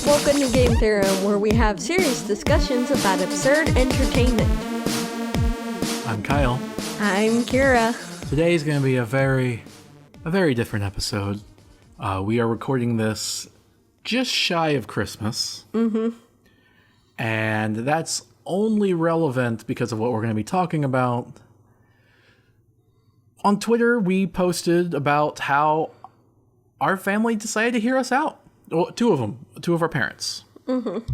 Welcome to Game Theorem, where we have serious discussions about absurd entertainment. I'm Kyle. I'm Kira. Today is going to be a very different episode. We are recording this just shy of Christmas. Mm-hmm. And that's only relevant because of what we're going to be talking about. On Twitter, we posted about how our family decided to hear us out. Well, two of our parents. Mm-hmm.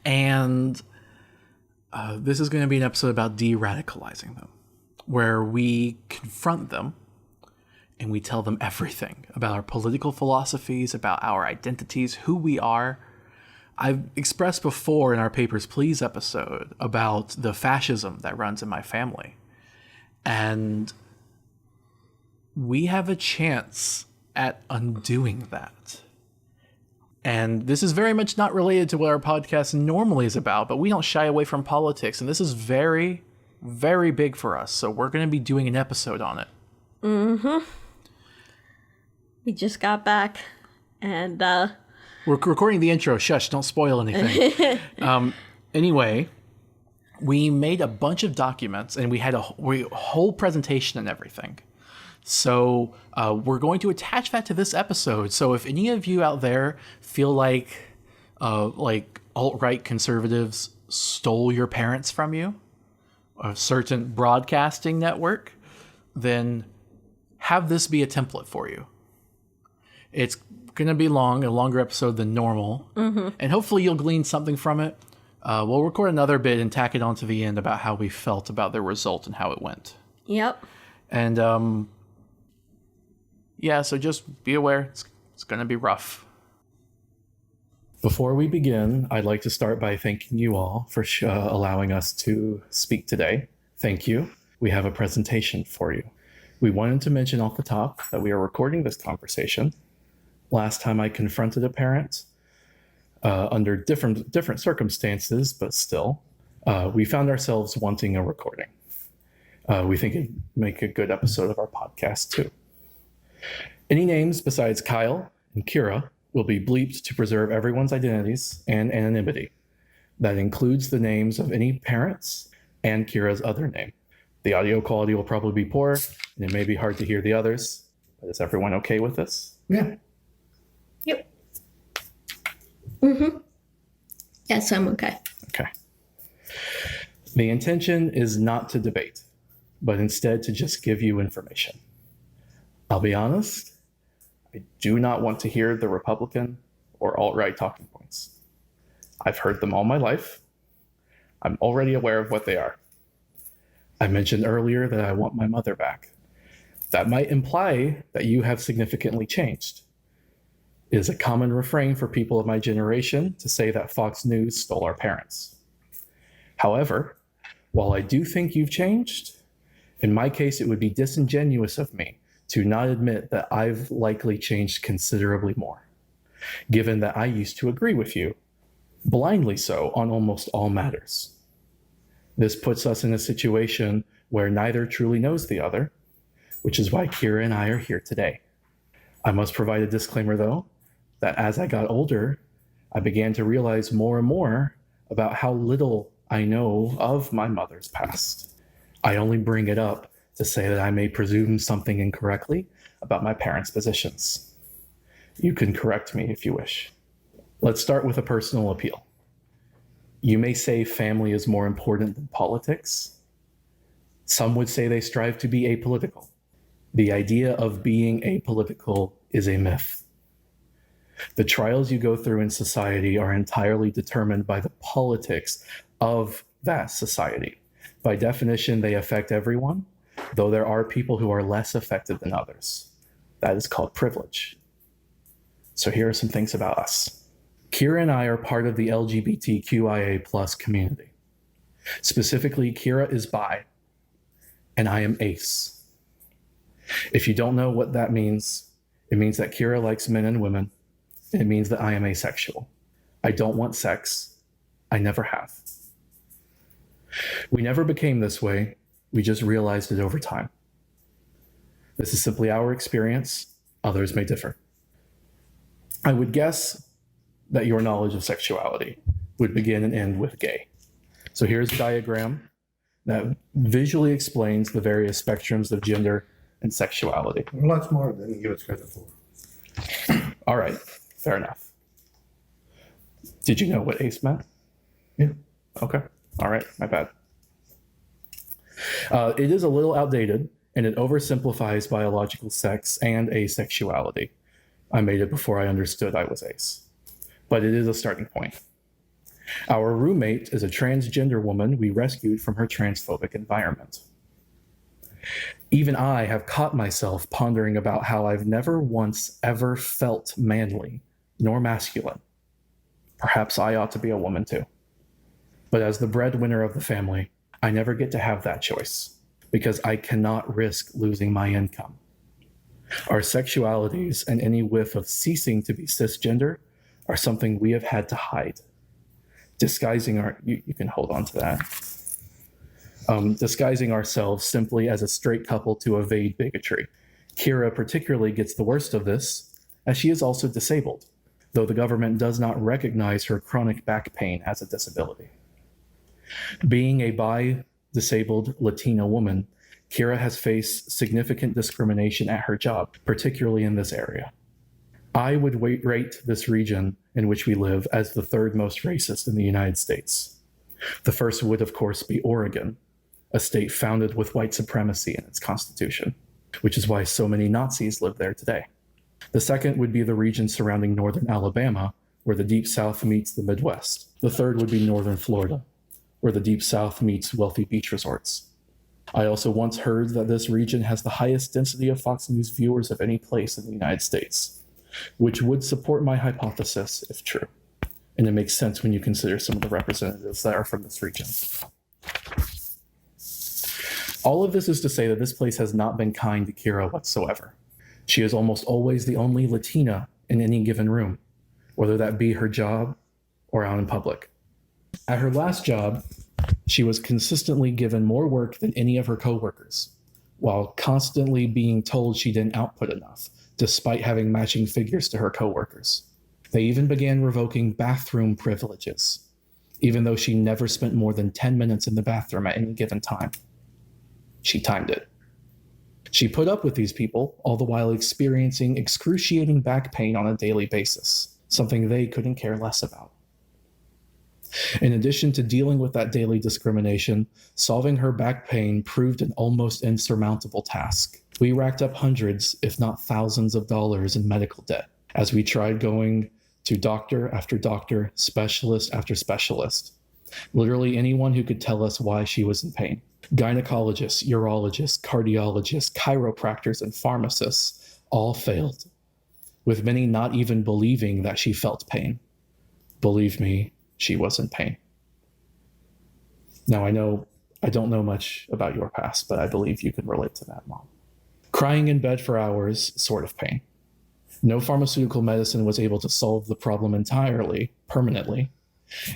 And this is going to be an episode about de-radicalizing them, where we confront them and we tell them everything about our political philosophies, about our identities, who we are. I've expressed before in our Papers, Please episode about the fascism that runs in my family. And we have a chance at undoing that. And this is very much not related to what our podcast normally is about, but we don't shy away from politics. And this is very, very big for us. So we're going to be doing an episode on it. Mm-hmm. We just got back and... We're recording the intro. Shush, don't spoil anything. Anyway, we made a bunch of documents and we had a whole presentation and everything. So we're going to attach that to this episode. So if any of you out there feel like alt-right conservatives stole your parents from you, a certain broadcasting network, then have this be a template for you. It's going to be a longer episode than normal. Mm-hmm. And hopefully you'll glean something from it. We'll record another bit and tack it onto the end about how we felt about the result and how it went. Yep. And yeah, so just be aware, it's going to be rough. Before we begin, I'd like to start by thanking you all for allowing us to speak today. Thank you. We have a presentation for you. We wanted to mention off the top that we are recording this conversation. Last time I confronted a parent, under different circumstances, but still, we found ourselves wanting a recording. We think it'd make a good episode of our podcast too. Any names besides Kyle and Kira will be bleeped to preserve everyone's identities and anonymity. That includes the names of any parents and Kira's other name. The audio quality will probably be poor, and it may be hard to hear the others. But is everyone okay with this? Yeah. Yep. Mm-hmm. Yes, I'm okay. Okay. The intention is not to debate, but instead to just give you information. I'll be honest, I do not want to hear the Republican or alt-right talking points. I've heard them all my life. I'm already aware of what they are. I mentioned earlier that I want my mother back. That might imply that you have significantly changed. It is a common refrain for people of my generation to say that Fox News stole our parents. However, while I do think you've changed, in my case, it would be disingenuous of me to not admit that I've likely changed considerably more, given that I used to agree with you, blindly so, on almost all matters. This puts us in a situation where neither truly knows the other, which is why Kira and I are here today. I must provide a disclaimer, though, that as I got older, I began to realize more and more about how little I know of my mother's past. I only bring it up to say that I may presume something incorrectly about my parents' positions. You can correct me if you wish. Let's start with a personal appeal. You may say family is more important than politics. Some would say they strive to be apolitical. The idea of being apolitical is a myth. The trials you go through in society are entirely determined by the politics of that society. By definition, they affect everyone, though there are people who are less affected than others. That is called privilege. So here are some things about us. Kira and I are part of the LGBTQIA+ community. Specifically, Kira is bi, and I am ace. If you don't know what that means, it means that Kira likes men and women. It means that I am asexual. I don't want sex. I never have. We never became this way. We just realized it over time. This is simply our experience. Others may differ. I would guess that your knowledge of sexuality would begin and end with gay. So here's a diagram that visually explains the various spectrums of gender and sexuality. We're a lot smarter than you give us credit for. All right, fair enough. Did you know what ace meant? Yeah. Okay, all right, my bad. It is a little outdated, and it oversimplifies biological sex and asexuality. I made it before I understood I was ace, but it is a starting point. Our roommate is a transgender woman we rescued from her transphobic environment. Even I have caught myself pondering about how I've never once ever felt manly nor masculine. Perhaps I ought to be a woman too. But as the breadwinner of the family, I never get to have that choice because I cannot risk losing my income. Our sexualities and any whiff of ceasing to be cisgender are something we have had to hide. You can hold on to that. Disguising ourselves simply as a straight couple to evade bigotry. Kira particularly gets the worst of this, as she is also disabled, though the government does not recognize her chronic back pain as a disability. Being a bi-disabled Latina woman, Kira has faced significant discrimination at her job, particularly in this area. I would rate this region in which we live as the third most racist in the United States. The first would, of course, be Oregon, a state founded with white supremacy in its constitution, which is why so many Nazis live there today. The second would be the region surrounding northern Alabama, where the Deep South meets the Midwest. The third would be northern Florida, where the Deep South meets wealthy beach resorts. I also once heard that this region has the highest density of Fox News viewers of any place in the United States, which would support my hypothesis if true. And it makes sense when you consider some of the representatives that are from this region. All of this is to say that this place has not been kind to Kira whatsoever. She is almost always the only Latina in any given room, whether that be her job or out in public. At her last job, she was consistently given more work than any of her coworkers, while constantly being told she didn't output enough, despite having matching figures to her coworkers. They even began revoking bathroom privileges, even though she never spent more than 10 minutes in the bathroom at any given time. She timed it. She put up with these people, all the while experiencing excruciating back pain on a daily basis, something they couldn't care less about. In addition to dealing with that daily discrimination, solving her back pain proved an almost insurmountable task. We racked up hundreds, if not thousands of dollars in medical debt as we tried going to doctor after doctor, specialist after specialist. Literally anyone who could tell us why she was in pain. Gynecologists, urologists, cardiologists, chiropractors, and pharmacists all failed, with many not even believing that she felt pain. Believe me, she was in pain. Now I don't know much about your past, but I believe you can relate to that, Mom. Crying in bed for hours, sort of pain. No pharmaceutical medicine was able to solve the problem entirely, permanently.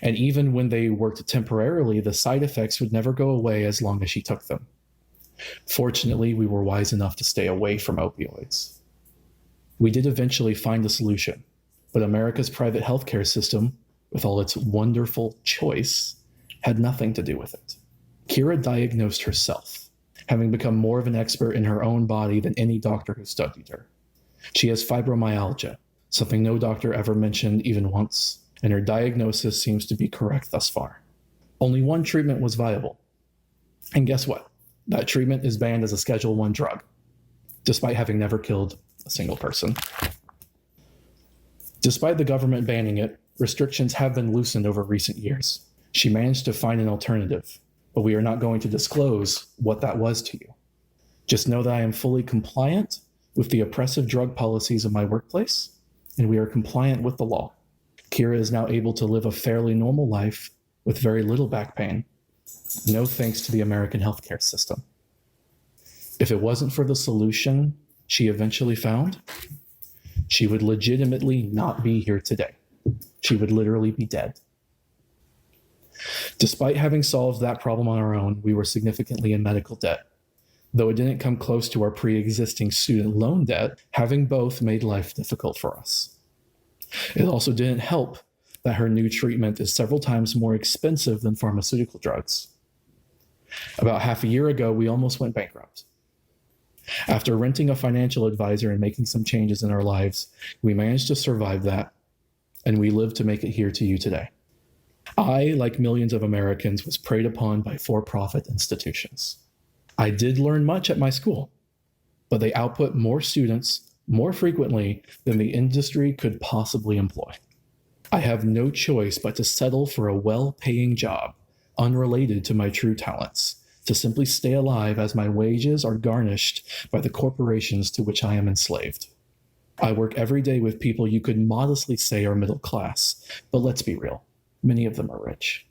And even when they worked temporarily, the side effects would never go away as long as she took them. Fortunately, we were wise enough to stay away from opioids. We did eventually find a solution, but America's private healthcare system, with all its wonderful choice, had nothing to do with it. Kira diagnosed herself, having become more of an expert in her own body than any doctor who studied her. She has fibromyalgia, something no doctor ever mentioned even once, and her diagnosis seems to be correct thus far. Only one treatment was viable. And guess what? That treatment is banned as a Schedule I drug, despite having never killed a single person. Despite the government banning it, restrictions have been loosened over recent years. She managed to find an alternative, but we are not going to disclose what that was to you. Just know that I am fully compliant with the oppressive drug policies of my workplace, and we are compliant with the law. Kira is now able to live a fairly normal life with very little back pain, no thanks to the American healthcare system. If it wasn't for the solution she eventually found, she would legitimately not be here today. She would literally be dead. Despite having solved that problem on our own, we were significantly in medical debt. Though it didn't come close to our pre-existing student loan debt, having both made life difficult for us. It also didn't help that her new treatment is several times more expensive than pharmaceutical drugs. About half a year ago, we almost went bankrupt. After renting a financial advisor and making some changes in our lives, we managed to survive that, and we live to make it here to you today. I, like millions of Americans, was preyed upon by for-profit institutions. I did learn much at my school, but they output more students more frequently than the industry could possibly employ. I have no choice but to settle for a well-paying job, unrelated to my true talents, to simply stay alive as my wages are garnished by the corporations to which I am enslaved. I work every day with people you could modestly say are middle class, but let's be real, many of them are rich.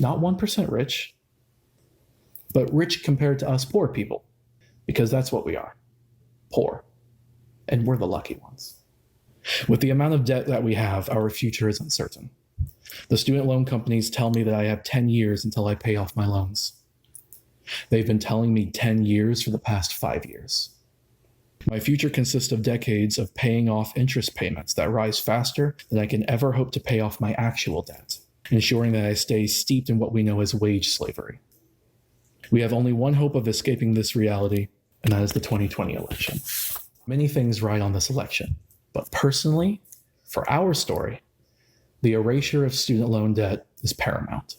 Not 1% rich, but rich compared to us poor people, because that's what we are, poor, and we're the lucky ones. With the amount of debt that we have, our future is uncertain. The student loan companies tell me that I have 10 years until I pay off my loans. They've been telling me 10 years for the past 5 years. My future consists of decades of paying off interest payments that rise faster than I can ever hope to pay off my actual debt, ensuring that I stay steeped in what we know as wage slavery. We have only one hope of escaping this reality, and that is the 2020 election. Many things ride on this election, but personally, for our story, the erasure of student loan debt is paramount.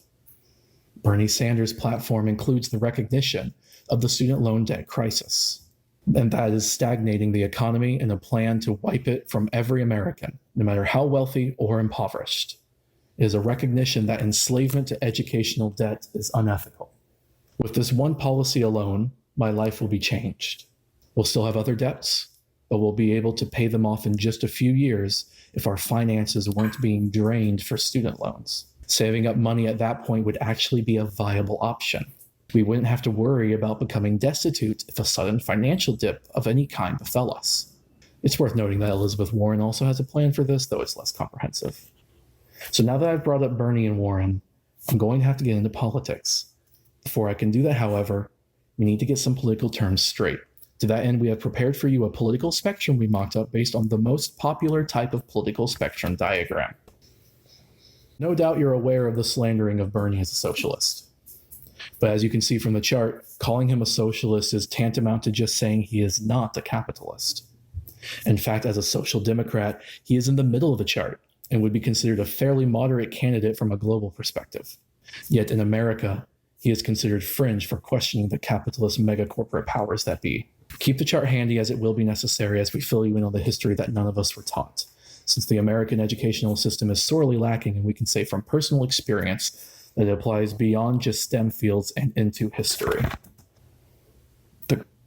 Bernie Sanders' platform includes the recognition of the student loan debt crisis, and that is stagnating the economy in a plan to wipe it from every American, no matter how wealthy or impoverished. It is a recognition that enslavement to educational debt is unethical. With this one policy alone, my life will be changed. We'll still have other debts, but we'll be able to pay them off in just a few years if our finances weren't being drained for student loans. Saving up money at that point would actually be a viable option. We wouldn't have to worry about becoming destitute if a sudden financial dip of any kind befell us. It's worth noting that Elizabeth Warren also has a plan for this, though it's less comprehensive. So now that I've brought up Bernie and Warren, I'm going to have to get into politics. Before I can do that, however, we need to get some political terms straight. To that end, we have prepared for you a political spectrum we mocked up based on the most popular type of political spectrum diagram. No doubt you're aware of the slandering of Bernie as a socialist. But as you can see from the chart, calling him a socialist is tantamount to just saying he is not a capitalist. In fact, as a social democrat, he is in the middle of the chart and would be considered a fairly moderate candidate from a global perspective. Yet in America, he is considered fringe for questioning the capitalist megacorporate powers that be. Keep the chart handy, as it will be necessary as we fill you in on the history that none of us were taught, since the American educational system is sorely lacking, and we can say from personal experience that it applies beyond just STEM fields and into history.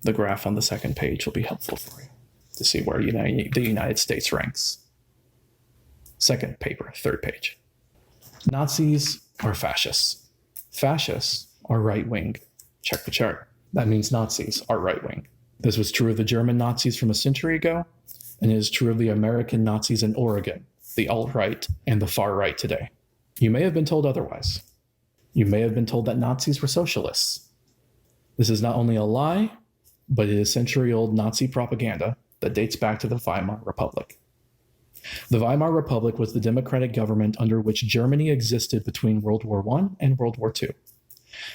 The graph on the second page will be helpful for you to see where the United States ranks. Second paper, third page. Nazis are fascists. Fascists are right-wing. Check the chart. That means Nazis are right-wing. This was true of the German Nazis from a century ago, and it is true of the American Nazis in Oregon, the alt-right, and the far-right today. You may have been told otherwise. You may have been told that Nazis were socialists. This is not only a lie, but it is century-old Nazi propaganda that dates back to the Weimar Republic. The Weimar Republic was the democratic government under which Germany existed between World War I and World War II.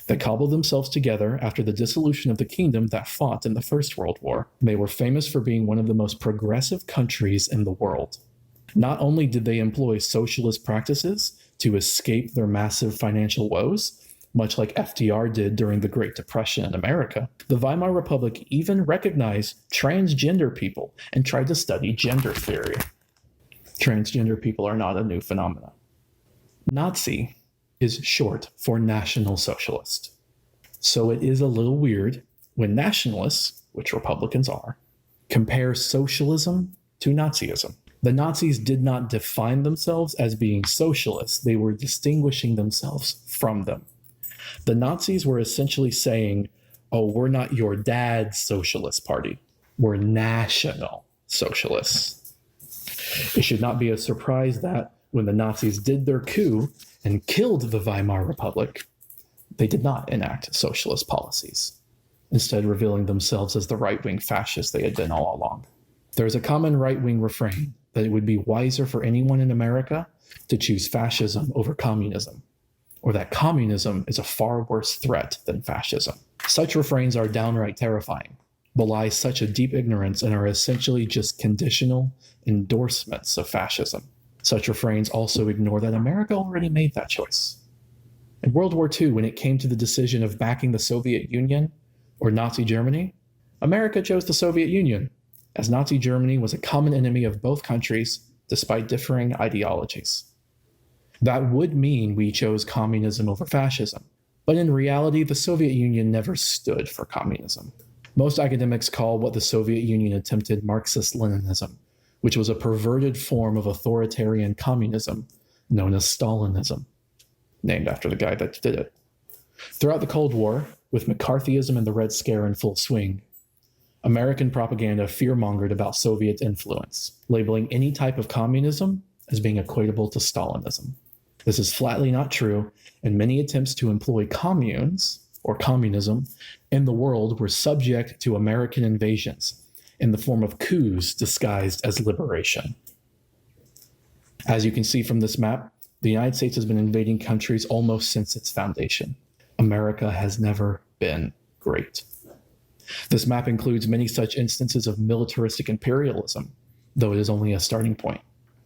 They cobbled themselves together after the dissolution of the kingdom that fought in the First World War. They were famous for being one of the most progressive countries in the world. Not only did they employ socialist practices to escape their massive financial woes, much like FDR did during the Great Depression in America, the Weimar Republic even recognized transgender people and tried to study gender theory. Transgender people are not a new phenomenon. Nazi is short for National Socialist. So it is a little weird when nationalists, which Republicans are, compare socialism to Nazism. The Nazis did not define themselves as being socialists. They were distinguishing themselves from them. The Nazis were essentially saying, oh, we're not your dad's socialist party. We're National Socialists. It should not be a surprise that when the Nazis did their coup and killed the Weimar Republic, they did not enact socialist policies, instead revealing themselves as the right-wing fascists they had been all along. There is a common right-wing refrain that it would be wiser for anyone in America to choose fascism over communism, or that communism is a far worse threat than fascism. Such refrains are downright terrifying, belie such a deep ignorance, and are essentially just conditional endorsements of fascism. Such refrains also ignore that America already made that choice. In World War II, when it came to the decision of backing the Soviet Union or Nazi Germany, America chose the Soviet Union, as Nazi Germany was a common enemy of both countries despite differing ideologies. That would mean we chose communism over fascism, but in reality, the Soviet Union never stood for communism. Most academics call what the Soviet Union attempted Marxist-Leninism, which was a perverted form of authoritarian communism known as Stalinism, named after the guy that did it. Throughout the Cold War, with McCarthyism and the Red Scare in full swing, American propaganda fear-mongered about Soviet influence, labeling any type of communism as being equatable to Stalinism. This is flatly not true, and many attempts to employ communes, or communism, in the world were subject to American invasions in the form of coups disguised as liberation. As you can see from this map, the United States has been invading countries almost since its foundation. America has never been great. This map includes many such instances of militaristic imperialism, though it is only a starting point.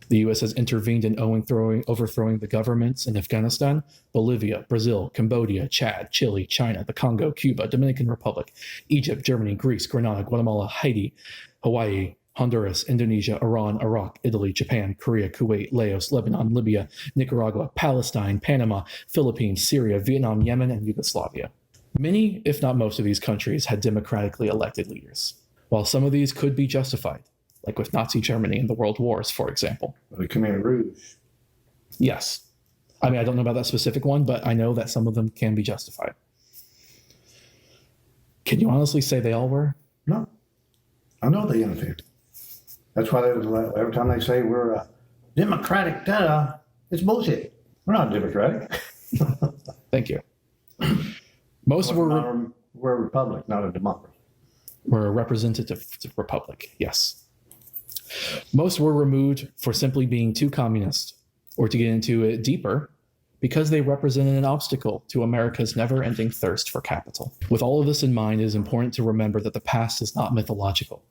The U.S. has intervened in overthrowing the governments in Afghanistan, Bolivia, Brazil, Cambodia, Chad, Chile, China, the Congo, Cuba, Dominican Republic, Egypt, Germany, Greece, Grenada, Guatemala, Haiti, Hawaii, Honduras, Indonesia, Iran, Iraq, Italy, Japan, Korea, Kuwait, Laos, Lebanon, Libya, Nicaragua, Palestine, Panama, Philippines, Syria, Vietnam, Yemen, and Yugoslavia. Many, if not most of these countries had democratically elected leaders. While some of these could be justified, like with Nazi Germany in the World Wars, for example. The Khmer Rouge. Yes. I mean, I don't know about that specific one, but I know that some of them can be justified. Can you honestly say they all were? No. I know they interfered. That's why every time they say we're a democratic, it's bullshit. We're not democratic. Thank you. Most we're a republic, not a democracy. We're a representative republic, yes. Most were removed for simply being too communist, or to get into it deeper, because they represented an obstacle to America's never-ending thirst for capital. With all of this in mind, it is important to remember that the past is not mythological.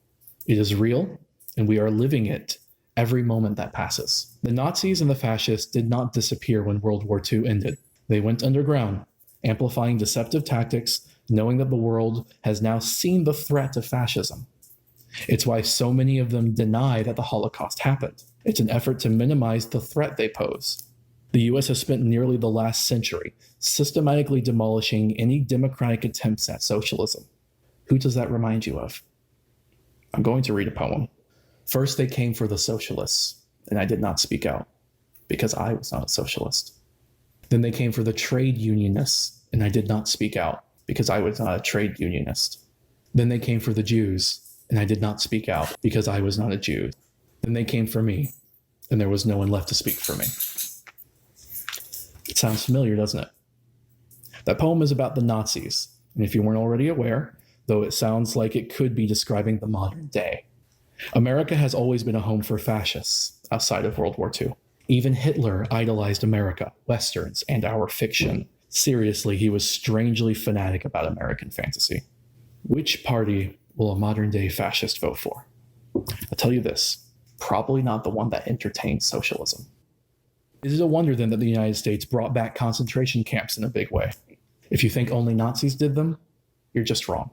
It is real, and we are living it every moment that passes. The Nazis and the fascists did not disappear when World War II ended. They went underground, amplifying deceptive tactics, knowing that the world has now seen the threat of fascism. It's why so many of them deny that the Holocaust happened. It's an effort to minimize the threat they pose. The US has spent nearly the last century systematically demolishing any democratic attempts at socialism. Who does that remind you of? I'm going to read a poem. First, they came for the socialists, and I did not speak out, because I was not a socialist. Then they came for the trade unionists, and I did not speak out, because I was not a trade unionist. Then they came for the Jews, and I did not speak out, because I was not a Jew. Then they came for me, and there was no one left to speak for me. It sounds familiar, doesn't it? That poem is about the Nazis, and if you weren't already aware, though it sounds like it could be describing the modern day. America has always been a home for fascists outside of World War II. Even Hitler idolized America, Westerns, and our fiction. Seriously, he was strangely fanatic about American fantasy. Which party will a modern-day fascist vote for? I'll tell you this, probably not the one that entertains socialism. Is it a wonder then that the United States brought back concentration camps in a big way? If you think only Nazis did them, you're just wrong.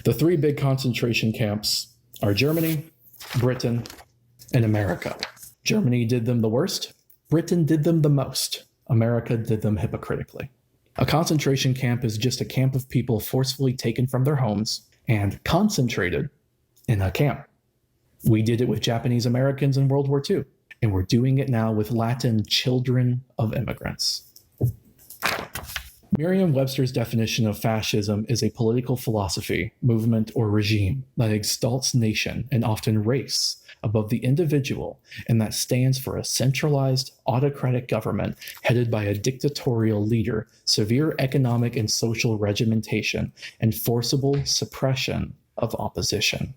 The three big concentration camps are Germany, Britain, and America. Germany did them the worst. Britain did them the most. America did them hypocritically. A concentration camp is just a camp of people forcefully taken from their homes and concentrated in a camp. We did it with Japanese Americans in World War II, and we're doing it now with Latin children of immigrants. Merriam-Webster's definition of fascism is a political philosophy, movement, or regime that exalts nation and often race above the individual and that stands for a centralized, autocratic government headed by a dictatorial leader, severe economic and social regimentation, and forcible suppression of opposition.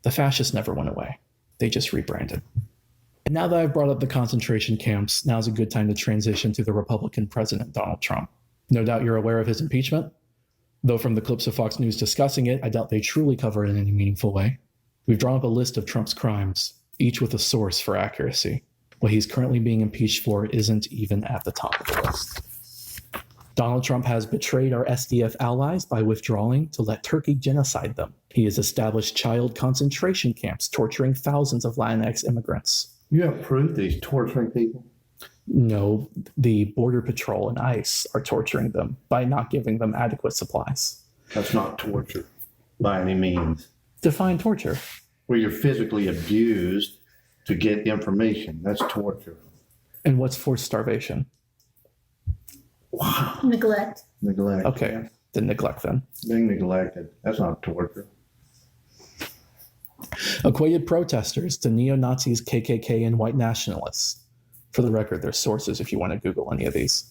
The fascists never went away. They just rebranded. And now that I've brought up the concentration camps, now's a good time to transition to the Republican president, Donald Trump. No doubt you're aware of his impeachment, though from the clips of Fox News discussing it, I doubt they truly cover it in any meaningful way. We've drawn up a list of Trump's crimes, each with a source for accuracy. What he's currently being impeached for isn't even at the top of the list. Donald Trump has betrayed our SDF allies by withdrawing to let Turkey genocide them. He has established child concentration camps, torturing thousands of Latinx immigrants. You have proof that he's torturing people? No, the Border Patrol and ICE are torturing them by not giving them adequate supplies. That's not torture by any means. Define torture. Where you're physically abused to get information. That's torture. And what's forced starvation? Wow. Neglect. Neglect. Okay, Yeah. the neglect then. Being neglected. That's not torture. Equated protesters to neo-Nazis, KKK, and white nationalists. For the record, there's sources if you want to Google any of these.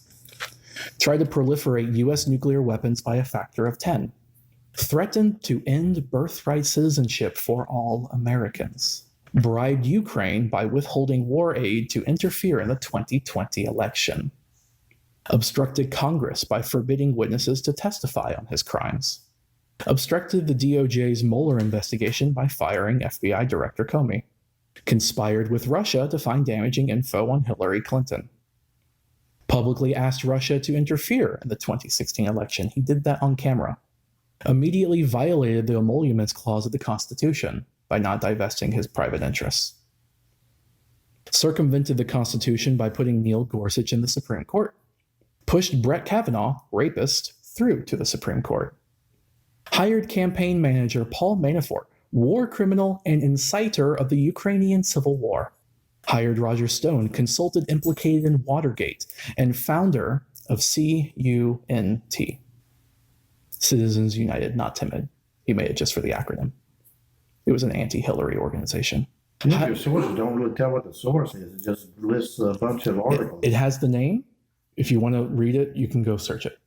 Tried to proliferate U.S. nuclear weapons by a factor of 10. Threatened to end birthright citizenship for all Americans. Bribed Ukraine by withholding war aid to interfere in the 2020 election. Obstructed Congress by forbidding witnesses to testify on his crimes. Obstructed the DOJ's Mueller investigation by firing FBI Director Comey. Conspired with Russia to find damaging info on Hillary Clinton. Publicly asked Russia to interfere in the 2016 election. He did that on camera. Immediately violated the Emoluments Clause of the Constitution by not divesting his private interests. Circumvented the Constitution by putting Neil Gorsuch in the Supreme Court. Pushed Brett Kavanaugh, rapist, through to the Supreme Court. Hired campaign manager Paul Manafort, war criminal and inciter of the Ukrainian civil war. Hired Roger Stone, consultant implicated in Watergate, and founder of CUNT. Citizens United, not timid. He made it just for the acronym. It was an anti-Hillary organization. Your sources don't really tell what the source is. It just lists a bunch of articles. It has the name. If you want to read it, you can go search it.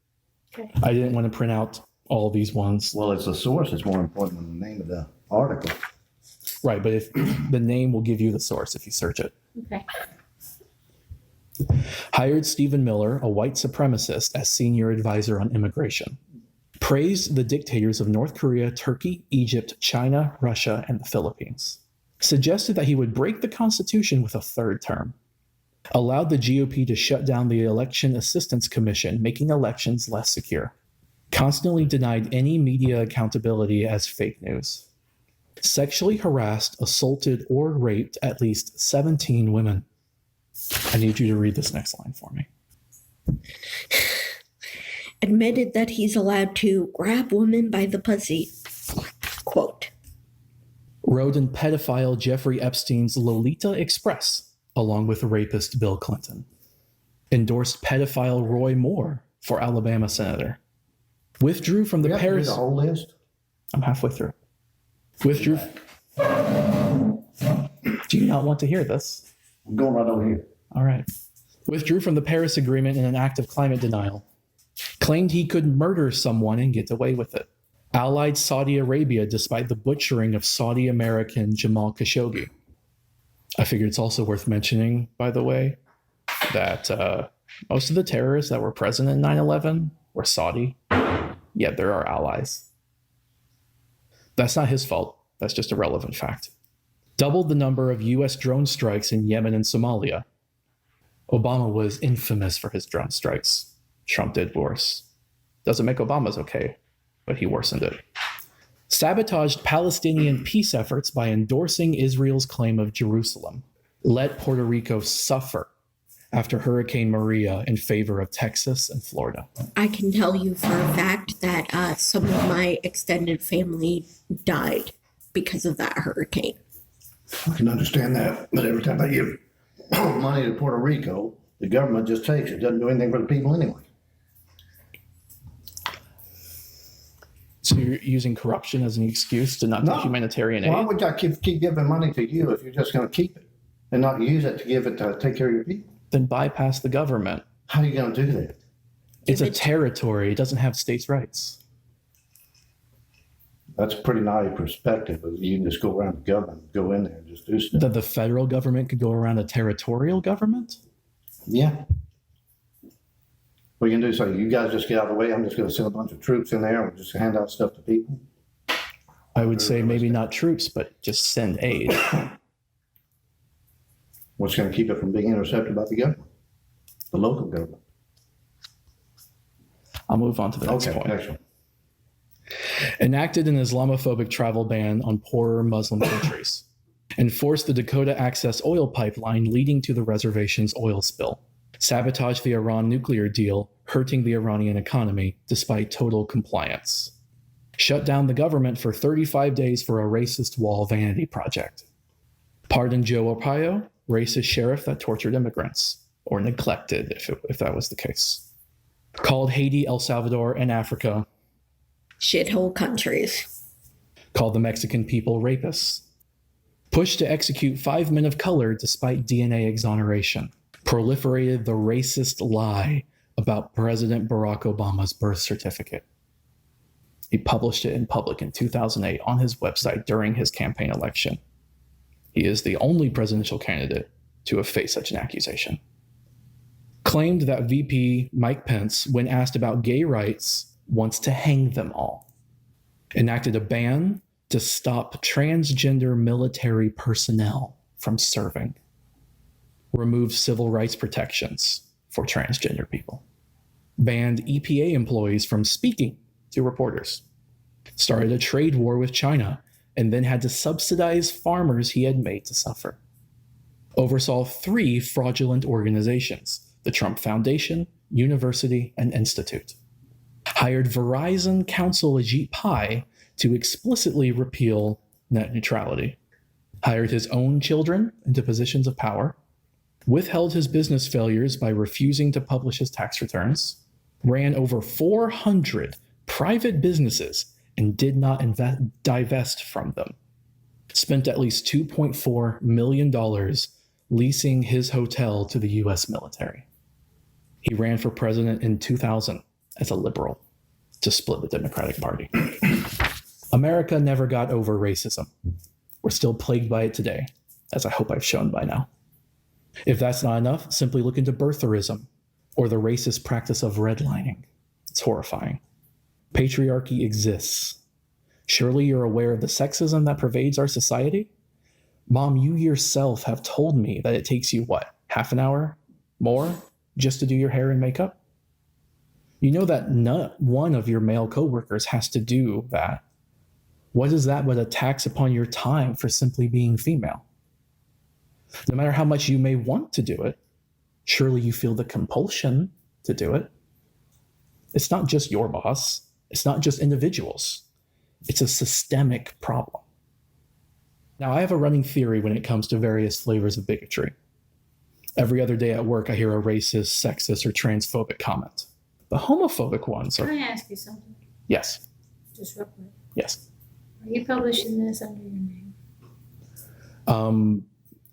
Okay. I didn't want to print out all these ones. Well, it's the source that's more important than the name of the article. Right, but if the name will give you the source if you search it. Okay. Hired Stephen Miller, a white supremacist, as senior advisor on immigration. Praised the dictators of North Korea, Turkey, Egypt, China, Russia, and the Philippines. Suggested that he would break the Constitution with a third term. Allowed the GOP to shut down the Election Assistance Commission, making elections less secure. Constantly denied any media accountability as fake news. Sexually harassed, assaulted, or raped at least 17 women. I need you to read this next line for me. Admitted that he's allowed to grab women by the pussy. Quote. Rode in pedophile Jeffrey Epstein's Lolita Express, along with rapist Bill Clinton. Endorsed pedophile Roy Moore for Alabama senator. Withdrew from the Paris... the whole list? I'm halfway through. Withdrew... Do you not want to hear this? I'm going right over here. All right. Withdrew from the Paris Agreement in an act of climate denial. Claimed he could murder someone and get away with it. Allied Saudi Arabia despite the butchering of Saudi American Jamal Khashoggi. I figure it's also worth mentioning, by the way, that most of the terrorists that were present in 9/11 were Saudi. Yet they're our allies. That's not his fault. That's just a relevant fact. Doubled the number of U.S. drone strikes in Yemen and Somalia. Obama was infamous for his drone strikes. Trump did worse. Doesn't make Obama's okay, but he worsened it. Sabotaged Palestinian peace efforts by endorsing Israel's claim of Jerusalem. Let Puerto Rico suffer after Hurricane Maria in favor of Texas and Florida. I can tell you for a fact that some of my extended family died because of that hurricane. I can understand that, but every time they give money to Puerto Rico, the government just takes it. Doesn't do anything for the people anyway. So you're using corruption as an excuse to not do humanitarian aid? Why would I keep giving money to you if you're just going to keep it and not use it to give it to take care of your people? Then bypass the government. How are you going to do that? It's a territory. It doesn't have states' rights. That's a pretty naughty perspective. You can just go around the government, go in there and just do stuff. That the federal government could go around a territorial government? Yeah. What you can do, so you guys just get out of the way. I'm just going to send a bunch of troops in there and just hand out stuff to people. I would say maybe not troops, but just send aid. What's going to keep it from being intercepted by the government? The local government. I'll move on to the next Okay, point. excellent. Enacted an Islamophobic travel ban on poorer Muslim countries. Enforced the Dakota Access oil pipeline leading to the reservation's oil spill. Sabotaged the Iran nuclear deal, hurting the Iranian economy despite total compliance. Shut down the government for 35 days for a racist wall vanity project. Pardoned Joe Arpaio, racist sheriff that tortured immigrants, or neglected if that was the case. Called Haiti, El Salvador, and Africa. Shithole countries. Called the Mexican people rapists. Pushed to execute 5 men of color despite DNA exoneration. Proliferated the racist lie about President Barack Obama's birth certificate. He published it in public in 2008 on his website during his campaign election. He is the only presidential candidate to have faced such an accusation. Claimed that VP Mike Pence, when asked about gay rights, wants to hang them all. Enacted a ban to stop transgender military personnel from serving. Removed civil rights protections for transgender people. Banned EPA employees from speaking to reporters. Started a trade war with China and then had to subsidize farmers he had made to suffer. Oversaw 3 fraudulent organizations: the Trump Foundation, University, and Institute. Hired Verizon counsel Ajit Pai to explicitly repeal net neutrality. Hired his own children into positions of power. Withheld his business failures by refusing to publish his tax returns. Ran over 400 private businesses and did not divest from them. Spent at least $2.4 million leasing his hotel to the U.S. military. He ran for president in 2000 as a liberal to split the Democratic Party. America never got over racism. We're still plagued by it today, as I hope I've shown by now. If that's not enough, simply look into birtherism or the racist practice of redlining. It's horrifying. Patriarchy exists. Surely you're aware of the sexism that pervades our society? Mom, you yourself have told me that it takes you, what, half an hour more just to do your hair and makeup? You know that not one of your male coworkers has to do that. What is that but a tax upon your time for simply being female? No matter how much you may want to do it, surely you feel the compulsion to do it. It's not just your boss. It's not just individuals. It's a systemic problem. Now, I have a running theory when it comes to various flavors of bigotry. Every other day at work, I hear a racist, sexist, or transphobic comment. The homophobic ones are... Can I ask you something? Yes. Just real quick. Yes. Are you publishing this under your name?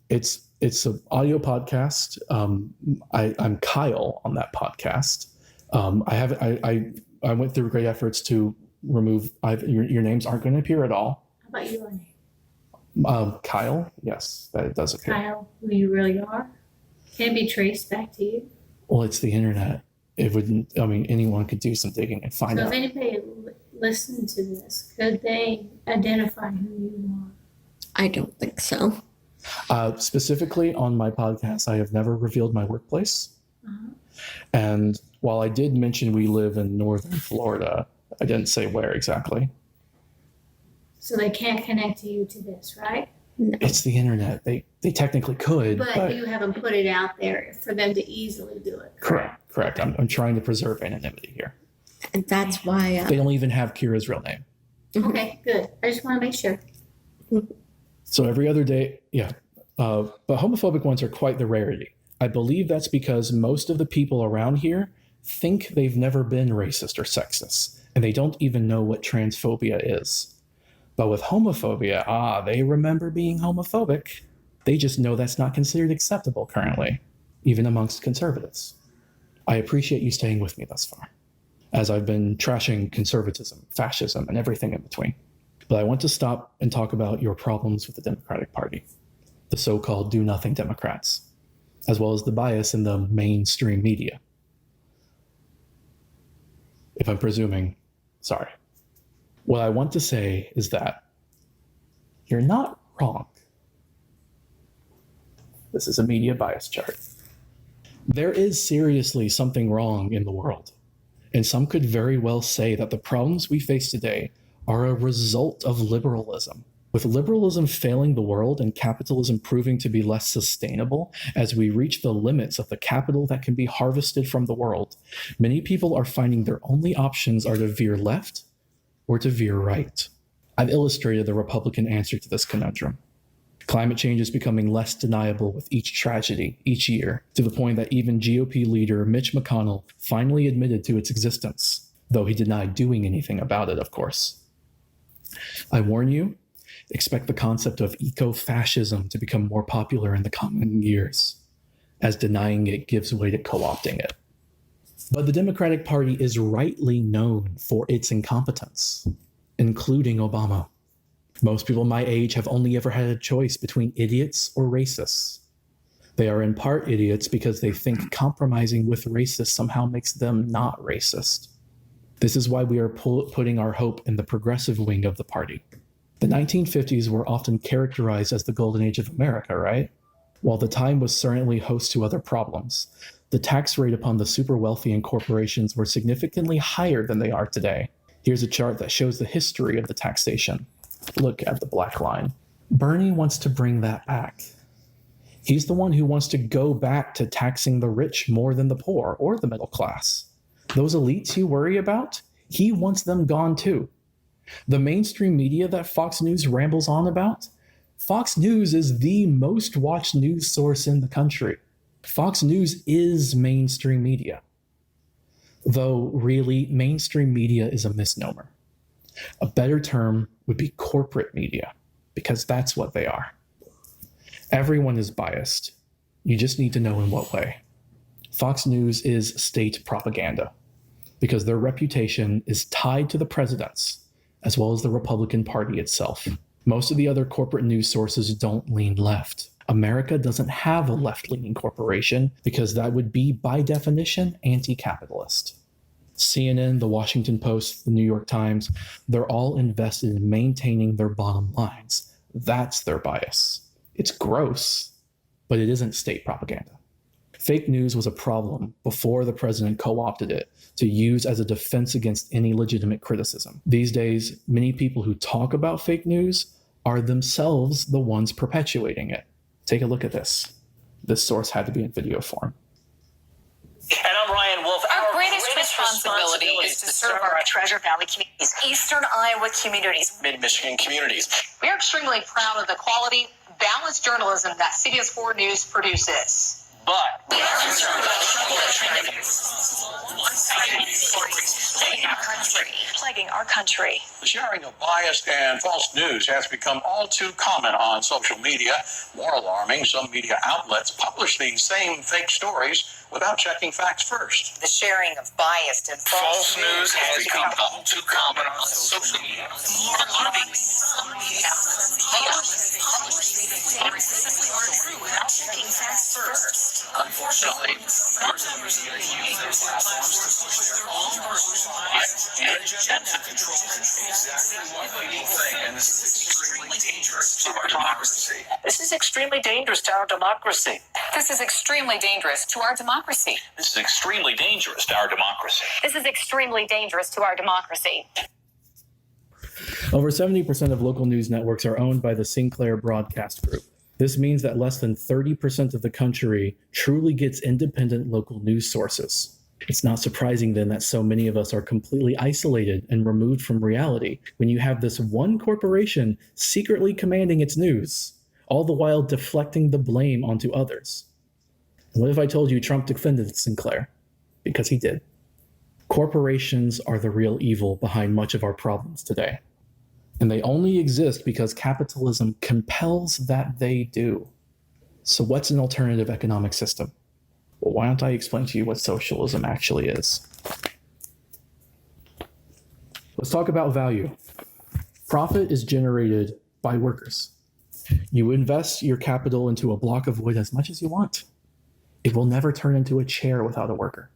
It's an audio podcast. I'm Kyle on that podcast. I went through great efforts to remove your names aren't going to appear at all. How about your name? Kyle, yes, that does appear. Kyle, who you really are? Can it be traced back to you? Well, it's the internet. It wouldn't. I mean, anyone could do some digging and find So out. if anybody listened to this, could they identify who you are? I don't think so. Specifically on my podcast, I have never revealed my workplace. Uh-huh. And while I did mention we live in northern Florida, I didn't say where exactly. So they can't connect you to this, right? No. It's the internet. They technically could, But you haven't put it out there for them to easily do it. correct. I'm trying to preserve anonymity here. And that's why They don't even have Kira's real name. Okay, good. I just want to make sure. So every other day, yeah. But homophobic ones are quite the rarity. I believe that's because most of the people around here think they've never been racist or sexist, and they don't even know what transphobia is. But with homophobia, they remember being homophobic. They just know that's not considered acceptable currently, even amongst conservatives. I appreciate you staying with me thus far, as I've been trashing conservatism, fascism, and everything in between. But I want to stop and talk about your problems with the Democratic Party, the so-called do-nothing Democrats, as well as the bias in the mainstream media. If I'm presuming, sorry. What I want to say is that you're not wrong. This is a media bias chart. There is seriously something wrong in the world, and some could very well say that the problems we face today are a result of liberalism. With liberalism failing the world and capitalism proving to be less sustainable as we reach the limits of the capital that can be harvested from the world, many people are finding their only options are to veer left or to veer right. I've illustrated the Republican answer to this conundrum. Climate change is becoming less deniable with each tragedy, each year, to the point that even GOP leader Mitch McConnell finally admitted to its existence, though he denied doing anything about it, of course. I warn you, expect the concept of eco-fascism to become more popular in the coming years, as denying it gives way to co-opting it. But the Democratic Party is rightly known for its incompetence, including Obama. Most people my age have only ever had a choice between idiots or racists. They are in part idiots because they think compromising with racists somehow makes them not racist. This is why we are putting our hope in the progressive wing of the party. The 1950s were often characterized as the golden age of America, right? While the time was certainly host to other problems, the tax rate upon the super wealthy and corporations were significantly higher than they are today. Here's a chart that shows the history of the taxation. Look at the black line. Bernie wants to bring that back. He's the one who wants to go back to taxing the rich more than the poor or the middle class. Those elites you worry about, he wants them gone too. The mainstream media that Fox News rambles on about, Fox News is the most watched news source in the country. Fox News is mainstream media. Though really, mainstream media is a misnomer. A better term would be corporate media, because that's what they are. Everyone is biased. You just need to know in what way. Fox News is state propaganda, because their reputation is tied to the president's, as well as the Republican Party itself. Most of the other corporate news sources don't lean left. America doesn't have a left-leaning corporation because that would be, by definition, anti-capitalist. CNN, the Washington Post, the New York Times, they're all invested in maintaining their bottom lines. That's their bias. It's gross, but it isn't state propaganda. Fake news was a problem before the president co-opted it to use as a defense against any legitimate criticism. These days, many people who talk about fake news are themselves the ones perpetuating it. Take a look at this. This source had to be in video form. And I'm Ryan Wolf. Our greatest responsibility is to serve our Treasure Valley communities, Eastern Iowa communities, Mid-Michigan communities. We are extremely proud of the quality, balanced journalism that CBS 4 News produces. But We are concerned about trouble plaguing our country. The sharing of biased and false news has become all too common on social media. More alarming, some media outlets publish these same fake stories without checking facts first. The sharing of biased and False news has become all too common on social media. More alarming, some media without checking facts first. Unfortunately, some journalists use their platforms to push their own personal bias and agenda to control exactly what people think, and this is extremely dangerous to our democracy. this is extremely dangerous to our democracy. This is extremely dangerous to our democracy. This is extremely dangerous to our democracy. This is extremely dangerous to our democracy. Over 70% of local news networks are owned by the Sinclair Broadcast Group. This means that less than 30% of the country truly gets independent local news sources. It's not surprising then that so many of us are completely isolated and removed from reality when you have this one corporation secretly commanding its news, all the while deflecting the blame onto others. And what if I told you Trump defended Sinclair? Because he did. Corporations are the real evil behind much of our problems today. And they only exist because capitalism compels that they do. So what's an alternative economic system? Well, why don't I explain to you what socialism actually is? Let's talk about value. Profit is generated by workers. You invest your capital into a block of wood as much as you want. It will never turn into a chair without a worker.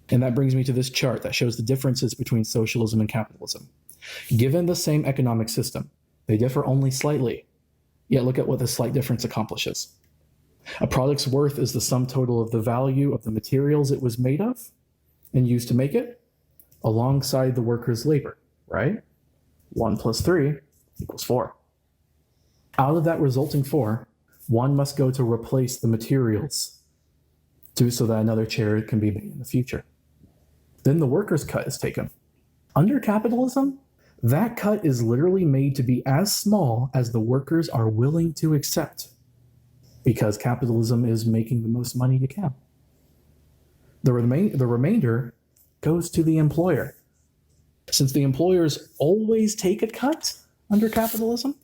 And that brings me to this chart that shows the differences between socialism and capitalism. Given the same economic system, they differ only slightly. Yet look at what this slight difference accomplishes. A product's worth is the sum total of the value of the materials it was made of and used to make it, alongside the worker's labor, right? 1 plus 3 equals 4. Out of that resulting 4, 1 must go to replace the materials so that another chair can be made in the future. Then the worker's cut is taken. Under capitalism, that cut is literally made to be as small as the workers are willing to accept, because capitalism is making the most money you can. The remainder goes to the employer. Since the employers always take a cut under capitalism,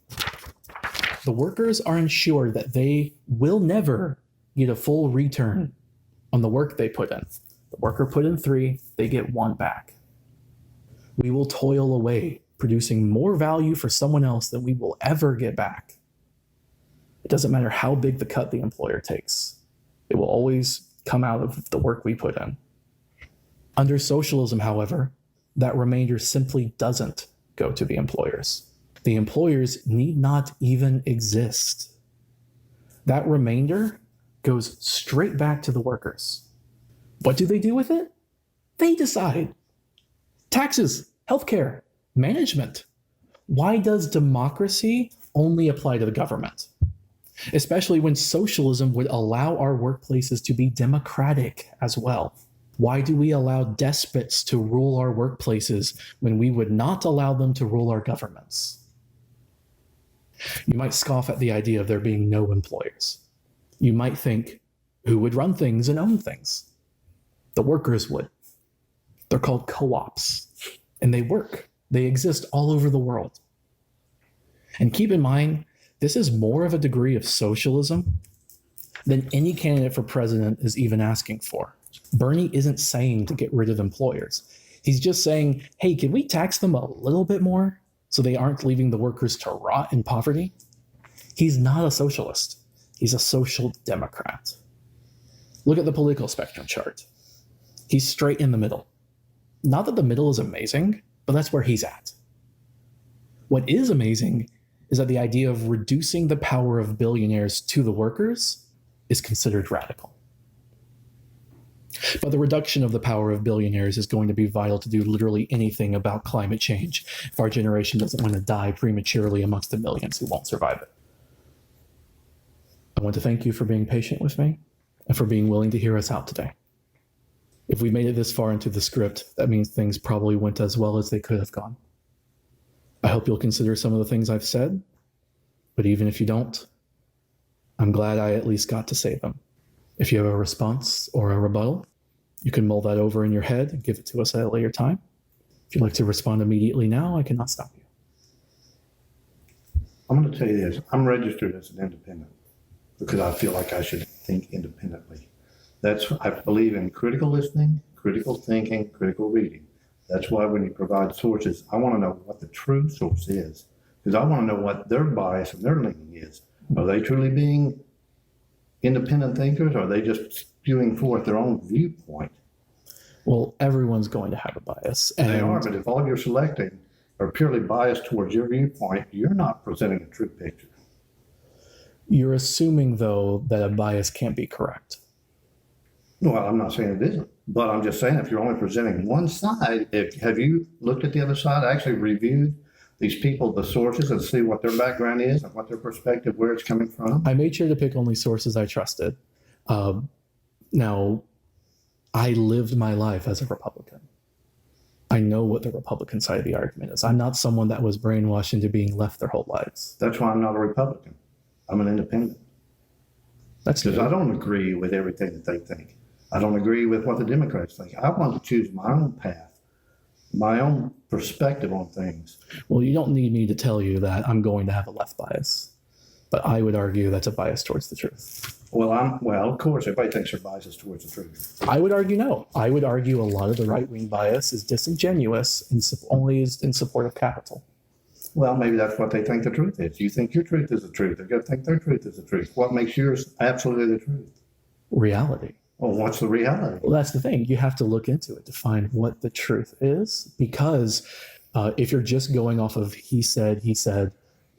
the workers are ensured that they will never get a full return on the work they put in. The worker put in 3, they get 1 back. We will toil away, producing more value for someone else than we will ever get back. It doesn't matter how big the cut the employer takes. It will always come out of the work we put in. Under socialism, however, that remainder simply doesn't go to the employers. The employers need not even exist. That remainder goes straight back to the workers. What do they do with it? They decide. Taxes, healthcare, management. Why does democracy only apply to the government? Especially when socialism would allow our workplaces to be democratic as well. Why do we allow despots to rule our workplaces when we would not allow them to rule our governments? You might scoff at the idea of there being no employers. You might think, who would run things and own things? The workers would. They're called co-ops, and they work. They exist all over the world. And keep in mind, this is more of a degree of socialism than any candidate for president is even asking for. Bernie isn't saying to get rid of employers. He's just saying, hey, can we tax them a little bit more so they aren't leaving the workers to rot in poverty? He's not a socialist. He's a social democrat. Look at the political spectrum chart. He's straight in the middle. Not that the middle is amazing, but that's where he's at. What is amazing is that the idea of reducing the power of billionaires to the workers is considered radical. But the reduction of the power of billionaires is going to be vital to do literally anything about climate change if our generation doesn't want to die prematurely amongst the millions who won't survive it. I want to thank you for being patient with me and for being willing to hear us out today. If we made it this far into the script, that means things probably went as well as they could have gone. I hope you'll consider some of the things I've said, but even if you don't, I'm glad I at least got to say them. If you have a response or a rebuttal, you can mull that over in your head and give it to us at a later time. If you'd like to respond immediately now, I cannot stop you. I'm going to tell you this. I'm registered as an independent because I feel like I should think independently. I believe in critical listening, critical thinking, critical reading. That's why when you provide sources, I want to know what the true source is, because I want to know what their bias and their leaning is. Are they truly being independent thinkers, or are they just spewing forth their own viewpoint? Well, everyone's going to have a bias. They are, but if all you're selecting are purely biased towards your viewpoint, you're not presenting a true picture. You're assuming, though, that a bias can't be correct. Well, I'm not saying it isn't, but I'm just saying if you're only presenting one side, have you looked at the other side, actually reviewed these people, the sources, and see what their background is and what their perspective, where it's coming from? I made sure to pick only sources I trusted. Now, I lived my life as a Republican. I know what the Republican side of the argument is. I'm not someone that was brainwashed into being left their whole lives. That's why I'm not a Republican. I'm an independent. That's because I don't agree with everything that they think. I don't agree with what the Democrats think. I want to choose my own path, my own perspective on things. Well, you don't need me to tell you that I'm going to have a left bias, but I would argue that's a bias towards the truth. Well, of course, everybody thinks their bias is towards the truth. I would argue no. I would argue a lot of the right-wing bias is disingenuous and only is in support of capital. Well, maybe that's what they think the truth is. You think your truth is the truth. They're going to think their truth is the truth. What makes yours absolutely the truth? Reality. Well, what's the reality? Well, that's the thing. You have to look into it to find what the truth is, because if you're just going off of he said,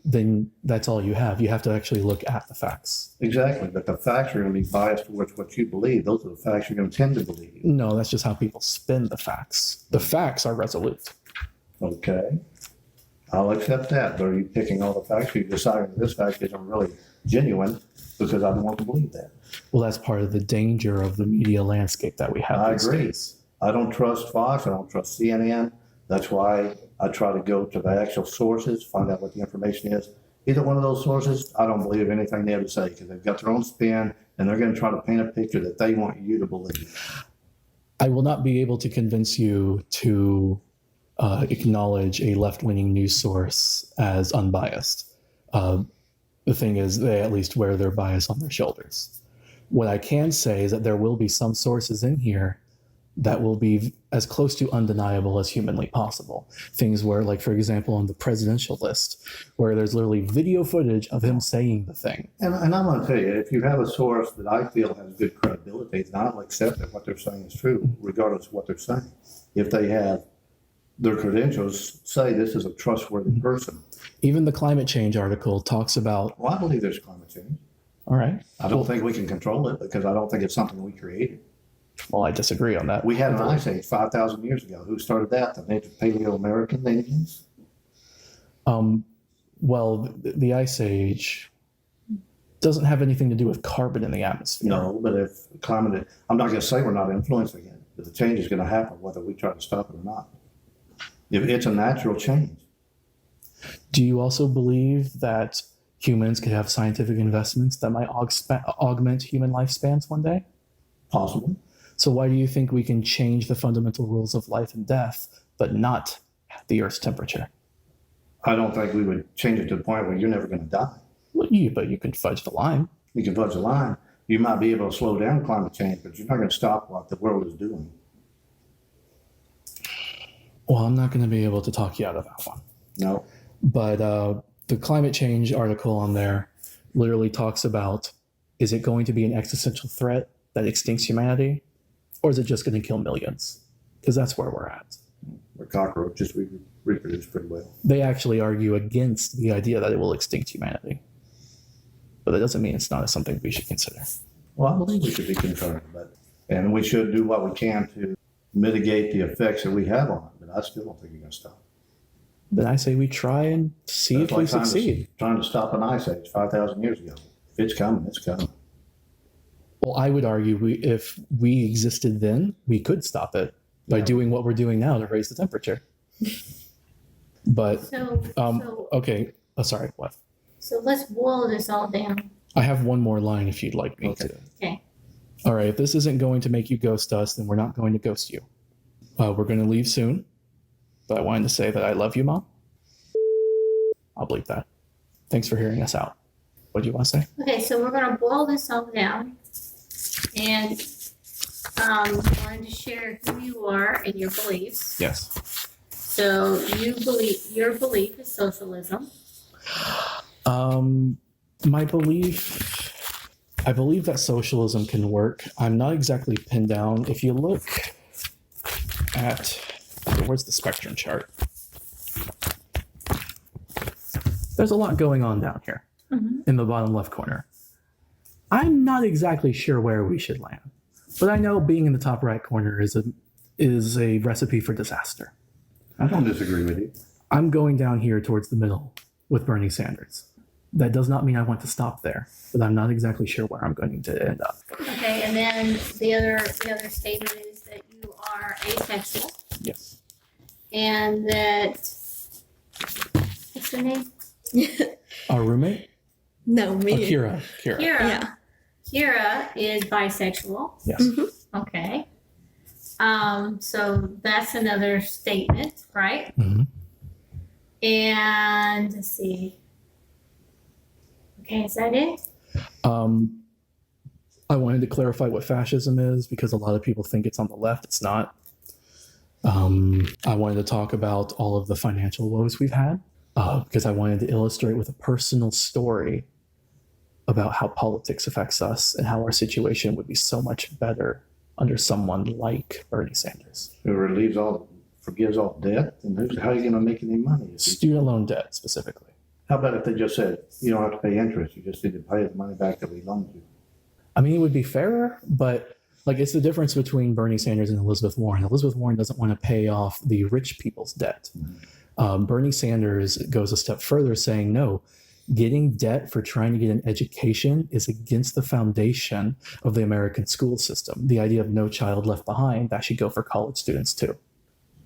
then that's all you have. You have to actually look at the facts. Exactly. But the facts are going to be biased towards what you believe. Those are the facts you're going to tend to believe. No, that's just how people spin the facts. The facts are resolute. Okay. I'll accept that. But are you picking all the facts? Or you deciding this fact isn't really genuine because I don't want to believe that? Well, that's part of the danger of the media landscape that we have I these agree. days. I don't trust Fox. I don't trust CNN. That's why I try to go to the actual sources, find out what the information is. Either one of those sources, I don't believe anything they have to say because they've got their own spin and they're going to try to paint a picture that they want you to believe. I will not be able to convince you to acknowledge a left-leaning news source as unbiased. The thing is, they at least wear their bias on their shoulders. What I can say is that there will be some sources in here that will be as close to undeniable as humanly possible. Things where, like, for example, on the presidential list, where there's literally video footage of him saying the thing. And I'm going to tell you, if you have a source that I feel has good credibility, then I'll accept that what they're saying is true, regardless of what they're saying. If they have their credentials say this is a trustworthy person. Even the climate change article talks about, Well, I believe there's climate change. all right, I don't think we can control it because I don't think it's something we created. well, I disagree on that. We had an ice age 5,000 years ago. Who started that? The Native Paleo-American Indians? Well, the Ice Age doesn't have anything to do with carbon in the atmosphere. No, but if climate, I'm not going to say we're not influencing it, but the change is going to happen whether we try to stop it or not. If it's a natural change. Do you also believe that humans could have scientific investments that might augment human lifespans one day? Possibly. So why do you think we can change the fundamental rules of life and death, but not the Earth's temperature? I don't think we would change it to the point where you're never going to die. Well, but you can fudge the line. You can fudge the line. You might be able to slow down climate change, but you're not going to stop what the world is doing. Well, I'm not going to be able to talk you out of that one. No. But the climate change article on there literally talks about, is it going to be an existential threat that extincts humanity? Or is it just going to kill millions? Because that's where we're at. We're cockroaches. We reproduce pretty well. They actually argue against the idea that it will extinct humanity. But that doesn't mean it's not something we should consider. Well, I believe we should be concerned, and we should do what we can to mitigate the effects that we have on it. But I still don't think you're going to stop. Then I say we try and see if we succeed. Trying to stop an ice age 5,000 years ago. If it's coming, it's coming. Well, I would argue if we existed then, we could stop it by doing what we're doing now to raise the temperature. But, okay. Oh, sorry, what? So let's boil this all down. I have one more line if you'd like me to. Okay. All right, if this isn't going to make you ghost us, then we're not going to ghost you. We're going to leave soon, but I wanted to say that I love you, Mom. I'll bleep that. Thanks for hearing us out. What do you want to say? Okay, so we're gonna boil this all down. And wanted to share who you are and your beliefs. Yes. So your belief is socialism. My belief, I believe that socialism can work. I'm not exactly pinned down. If you look at, where's the spectrum chart? There's a lot going on down here in the bottom left corner. I'm not exactly sure where we should land, but I know being in the top right corner is a recipe for disaster. I don't disagree with you. I'm going down here towards the middle with Bernie Sanders. That does not mean I want to stop there, but I'm not exactly sure where I'm going to end up. Okay, and then the other statement is that you are asexual Yes. and that what's her name? Our roommate? No, me. Kira. Kira. Kira is bisexual. Yes. Okay. So that's another statement, right? Mhm. And let's see. Okay, is that it? I wanted to clarify what fascism is because a lot of people think it's on the left. It's not. I wanted to talk about all of the financial woes we've had. because I wanted to illustrate with a personal story about how politics affects us and how our situation would be so much better under someone like Bernie Sanders. Who forgives all debt, and how are you going to make any money? Student loan debt specifically. How about if they just said, you don't have to pay interest, you just need to pay the money back that we loaned you? I mean, it would be fairer, but like it's the difference between Bernie Sanders and Elizabeth Warren. Elizabeth Warren doesn't want to pay off the rich people's debt. Bernie Sanders goes a step further, saying, no, getting debt for trying to get an education is against the foundation of the American school system. The idea of no child left behind, that should go for college students too.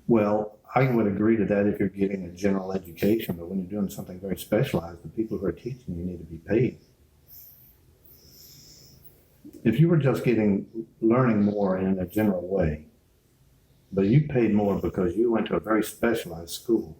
Well, I would agree to that if you're getting a general education, but when you're doing something very specialized, the people who are teaching you need to be paid. If you were just learning more in a general way, but you paid more because you went to a very specialized school.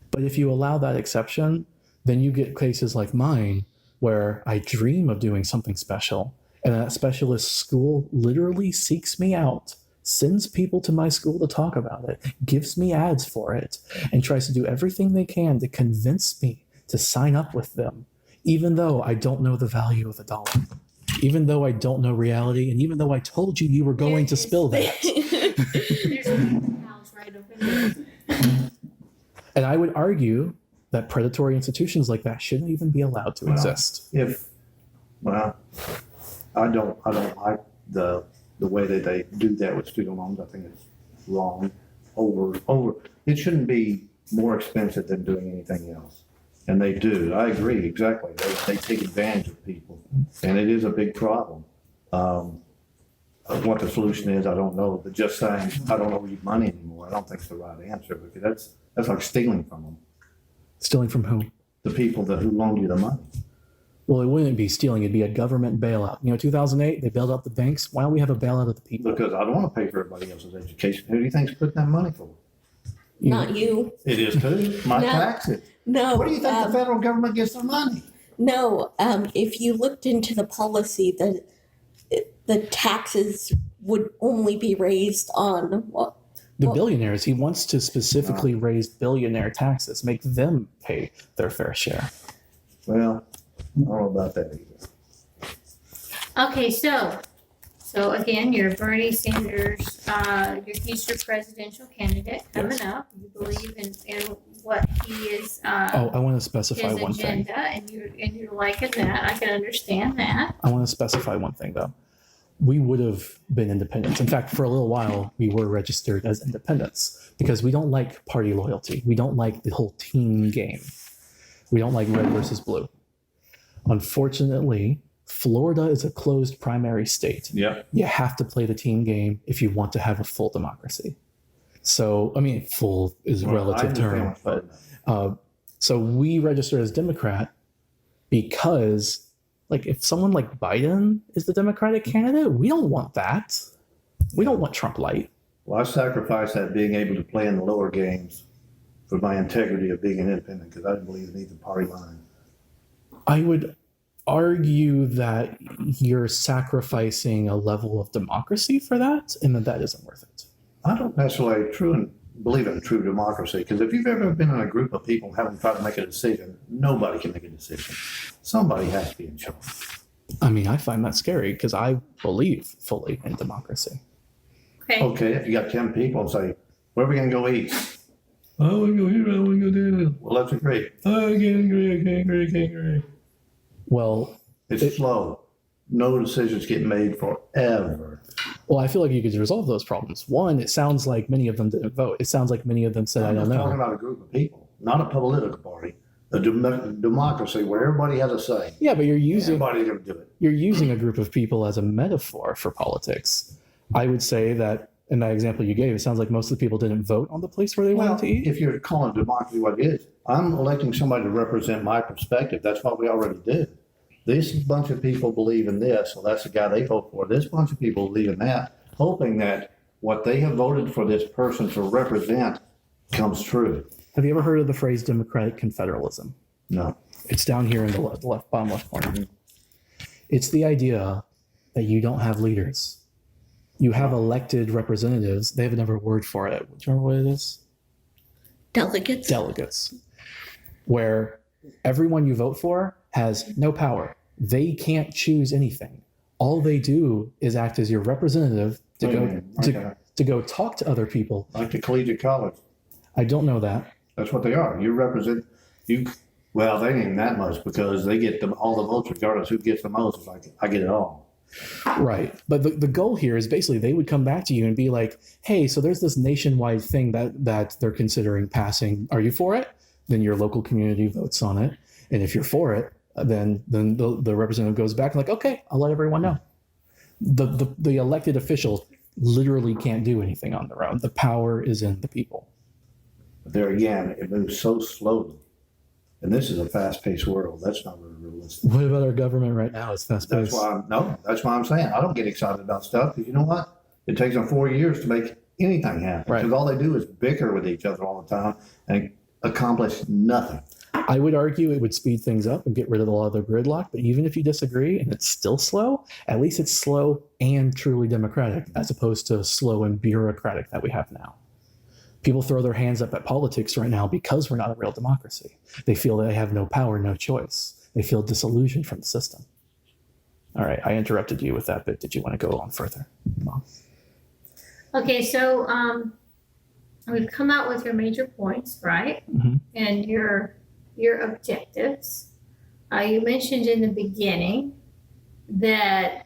But if you allow that exception, then you get cases like mine where I dream of doing something special, and that specialist school literally seeks me out, sends people to my school to talk about it, gives me ads for it, and tries to do everything they can to convince me to sign up with them, even though I don't know the value of the dollar, even though I don't know reality, and even though I told you were going to spill that. There's a house right over there. And I would argue that predatory institutions like that shouldn't even be allowed to exist. I don't like the way that they do that with student loans. I think it's wrong. It shouldn't be more expensive than doing anything else. And they do. I agree, exactly. They take advantage of people. And it is a big problem. What the solution is, I don't know. But just saying, I don't owe you money anymore, I don't think it's the right answer, because that's like stealing from them. Stealing from whom? The people who loaned you the money. Well, it wouldn't be stealing. It'd be a government bailout. 2008, they bailed out the banks. Why don't we have a bailout of the people? Because I don't want to pay for everybody else's education. Who do you think's putting that money for? Not you. It is too. My No. taxes. No. Where do you think the federal government gets their money? No. If you looked into the policy, the taxes would only be raised on what? The billionaires. He wants to specifically raise billionaire taxes, make them pay their fair share. Well, I don't know about that either. Okay, so again, you're Bernie Sanders, your future presidential candidate coming up. You believe in what he is, I want to specify his one thing. agenda, and you're liking that. I can understand that. I want to specify one thing, though. We would have been independents. In fact, for a little while, we were registered as independents because we don't like party loyalty. We don't like the whole team game. We don't like red versus blue. Unfortunately, Florida is a closed primary state. Yeah. You have to play the team game if you want to have a full democracy. So, I mean, full is a relative term, but so we registered as Democrat because, like, if someone like Biden is the Democratic candidate, we don't want that. We don't want Trump light. Well, I sacrificed that being able to play in the lower games for my integrity of being an independent because I didn't believe in either party line. I would argue that you're sacrificing a level of democracy for that, and that isn't worth it. I don't necessarily believe in true democracy because if you've ever been in a group of people having tried to make a decision, nobody can make a decision. Somebody has to be in charge. I mean, I find that scary because I believe fully in democracy. Okay, if you got 10 people and say, where are we going to go eat? I want to go here, I want to go there. Well, let's agree. I can't agree. Well, it's slow. No decisions get made forever. Well, I feel like you could resolve those problems. One, it sounds like many of them didn't vote. It sounds like many of them said, I don't I'm talking know. about a group of people, not a political party. A democracy where everybody has a say. Yeah, but Everybody's going to do it. You're using a group of people as a metaphor for politics. I would say that in that example you gave, it sounds like most of the people didn't vote on the place where they wanted to eat. If you're calling democracy what it is, I'm electing somebody to represent my perspective. That's what we already did. This bunch of people believe in this, so that's the guy they vote for. This bunch of people believe in that, hoping that what they have voted for this person to represent comes true. Have you ever heard of the phrase democratic confederalism? No. It's down here in the left bottom left corner. It's the idea that you don't have leaders. You have elected representatives. They have another word for it. Do you remember what it is? Delegates. Delegates. where everyone you vote for has no power. They can't choose anything. All they do is act as your representative to go talk to other people. Like the collegiate college. I don't know that. That's what they are. You represent, well, they ain't even that much because they get all the votes regardless who gets the most. It's like, I get it all. Right. But the goal here is basically they would come back to you and be like, hey, so there's this nationwide thing that they're considering passing. Are you for it? Then your local community votes on it. And if you're for it, then the representative goes back and like, okay, I'll let everyone know. The elected officials literally can't do anything on their own. The power is in the people. But there again, it moves so slowly. And this is a fast-paced world. That's not very realistic. What about our government right now? It's fast-paced. That's why I'm saying I don't get excited about stuff because you know what? It takes them 4 years to make anything happen. Right. Because all they do is bicker with each other all the time and accomplish nothing. I would argue it would speed things up and get rid of a lot of the gridlock. But even if you disagree and it's still slow, at least it's slow and truly democratic as opposed to slow and bureaucratic that we have now. People throw their hands up at politics right now because we're not a real democracy. They feel they have no power, no choice. They feel disillusioned from the system. All right, I interrupted you with that bit. Did you want to go on further, Mom? Okay, so we've come out with your major points, right? Mm-hmm. And your objectives. You mentioned in the beginning that,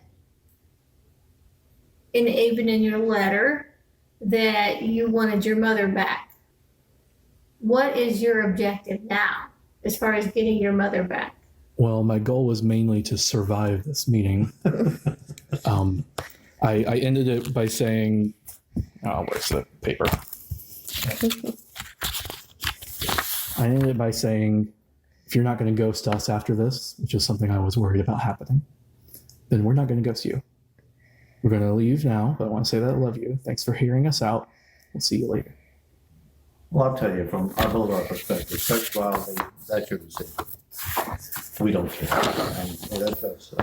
even in your letter, that you wanted your mother back. What is your objective now as far as getting your mother back? Well, my goal was mainly to survive this meeting. I ended it by saying, where's the paper? I ended it by saying, if you're not going to ghost us after this, which is something I was worried about happening, then we're not going to ghost you. We're going to leave now, but I want to say that I love you. Thanks for hearing us out. We'll see you later. Well, I'll tell you from both our perspectives, sexuality, that's your decision. We don't care. And that's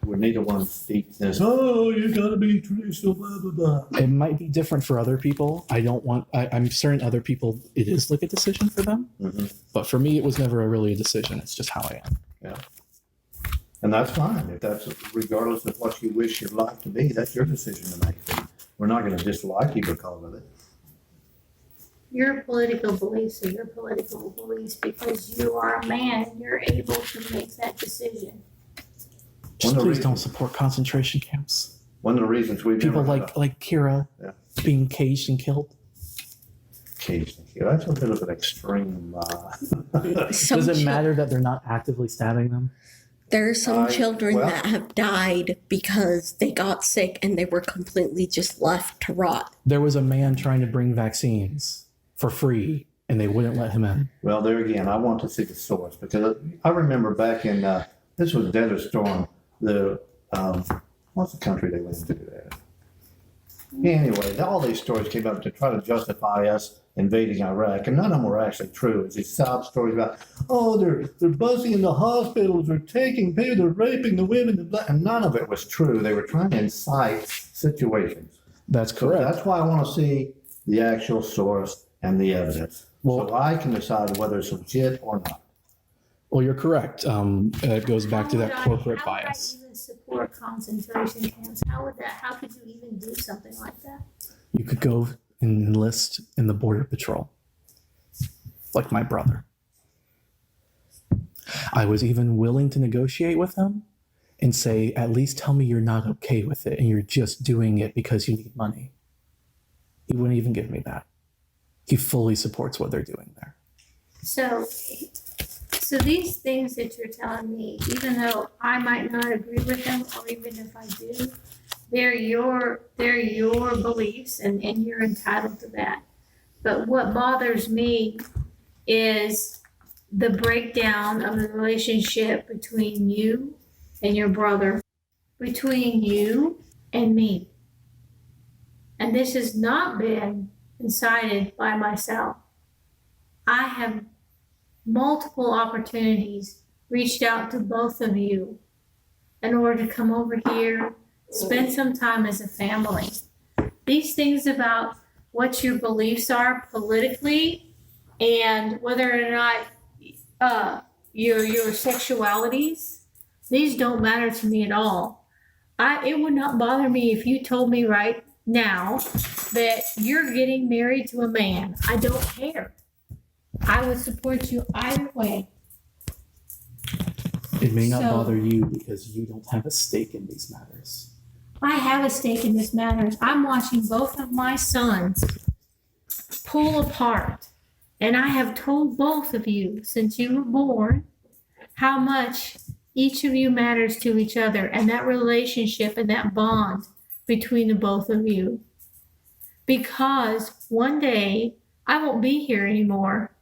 we're neither one thinks this, oh, you gotta be traditional, blah, blah, blah. It might be different for other people. I'm certain other people, it is like a decision for them. Mm-hmm. But for me, it was never really a decision. It's just how I am. Yeah. And that's fine. If that's regardless of what you wish your life to be, that's your decision to make. We're not going to dislike you because of it. Your political beliefs are your political beliefs because you are a man. You're able to make that decision. Just please don't support concentration camps. One of the reasons we've people like Kira being caged and killed. Caged and killed. That's a bit of an extreme. Does it matter that they're not actively stabbing them? There are some children that have died because they got sick and they were completely just left to rot. There was a man trying to bring vaccines for free and they wouldn't let him in. Well, there again, I want to see the source because I remember back in, this was Desert Storm, what's the country they went into there? Anyway, all these stories came up to try to justify us invading Iraq, and none of them were actually true. It's these sob stories about, oh, they're buzzing in the hospitals, they're taking people, they're raping the women, and none of it was true. They were trying to incite situations. That's correct. So that's why I want to see the actual source and the evidence, so I can decide whether it's legit or not. Well, you're correct. It goes back to that corporate bias. How would I even support concentration camps? How could you even do something like that? You could go and enlist in the border patrol, like my brother. I was even willing to negotiate with him and say, at least tell me you're not okay with it and you're just doing it because you need money. He wouldn't even give me that. He fully supports what they're doing there. So these things that you're telling me, even though I might not agree with them, or even if I do, they're your beliefs and you're entitled to that. But what bothers me is the breakdown of the relationship between you and your brother, between you and me. And this has not been incited by myself. I have multiple opportunities reached out to both of you in order to come over here, spend some time as a family. These things about what your beliefs are politically and whether or not your sexualities, these don't matter to me at all. It would not bother me if you told me right now that you're getting married to a man. I don't care. I would support you either way. It may not So- bother you because you don't have a stake in these matters. I have a stake in this matter. I'm watching both of my sons pull apart. And I have told both of you since you were born how much each of you matters to each other and that relationship and that bond between the both of you. Because one day I won't be here anymore.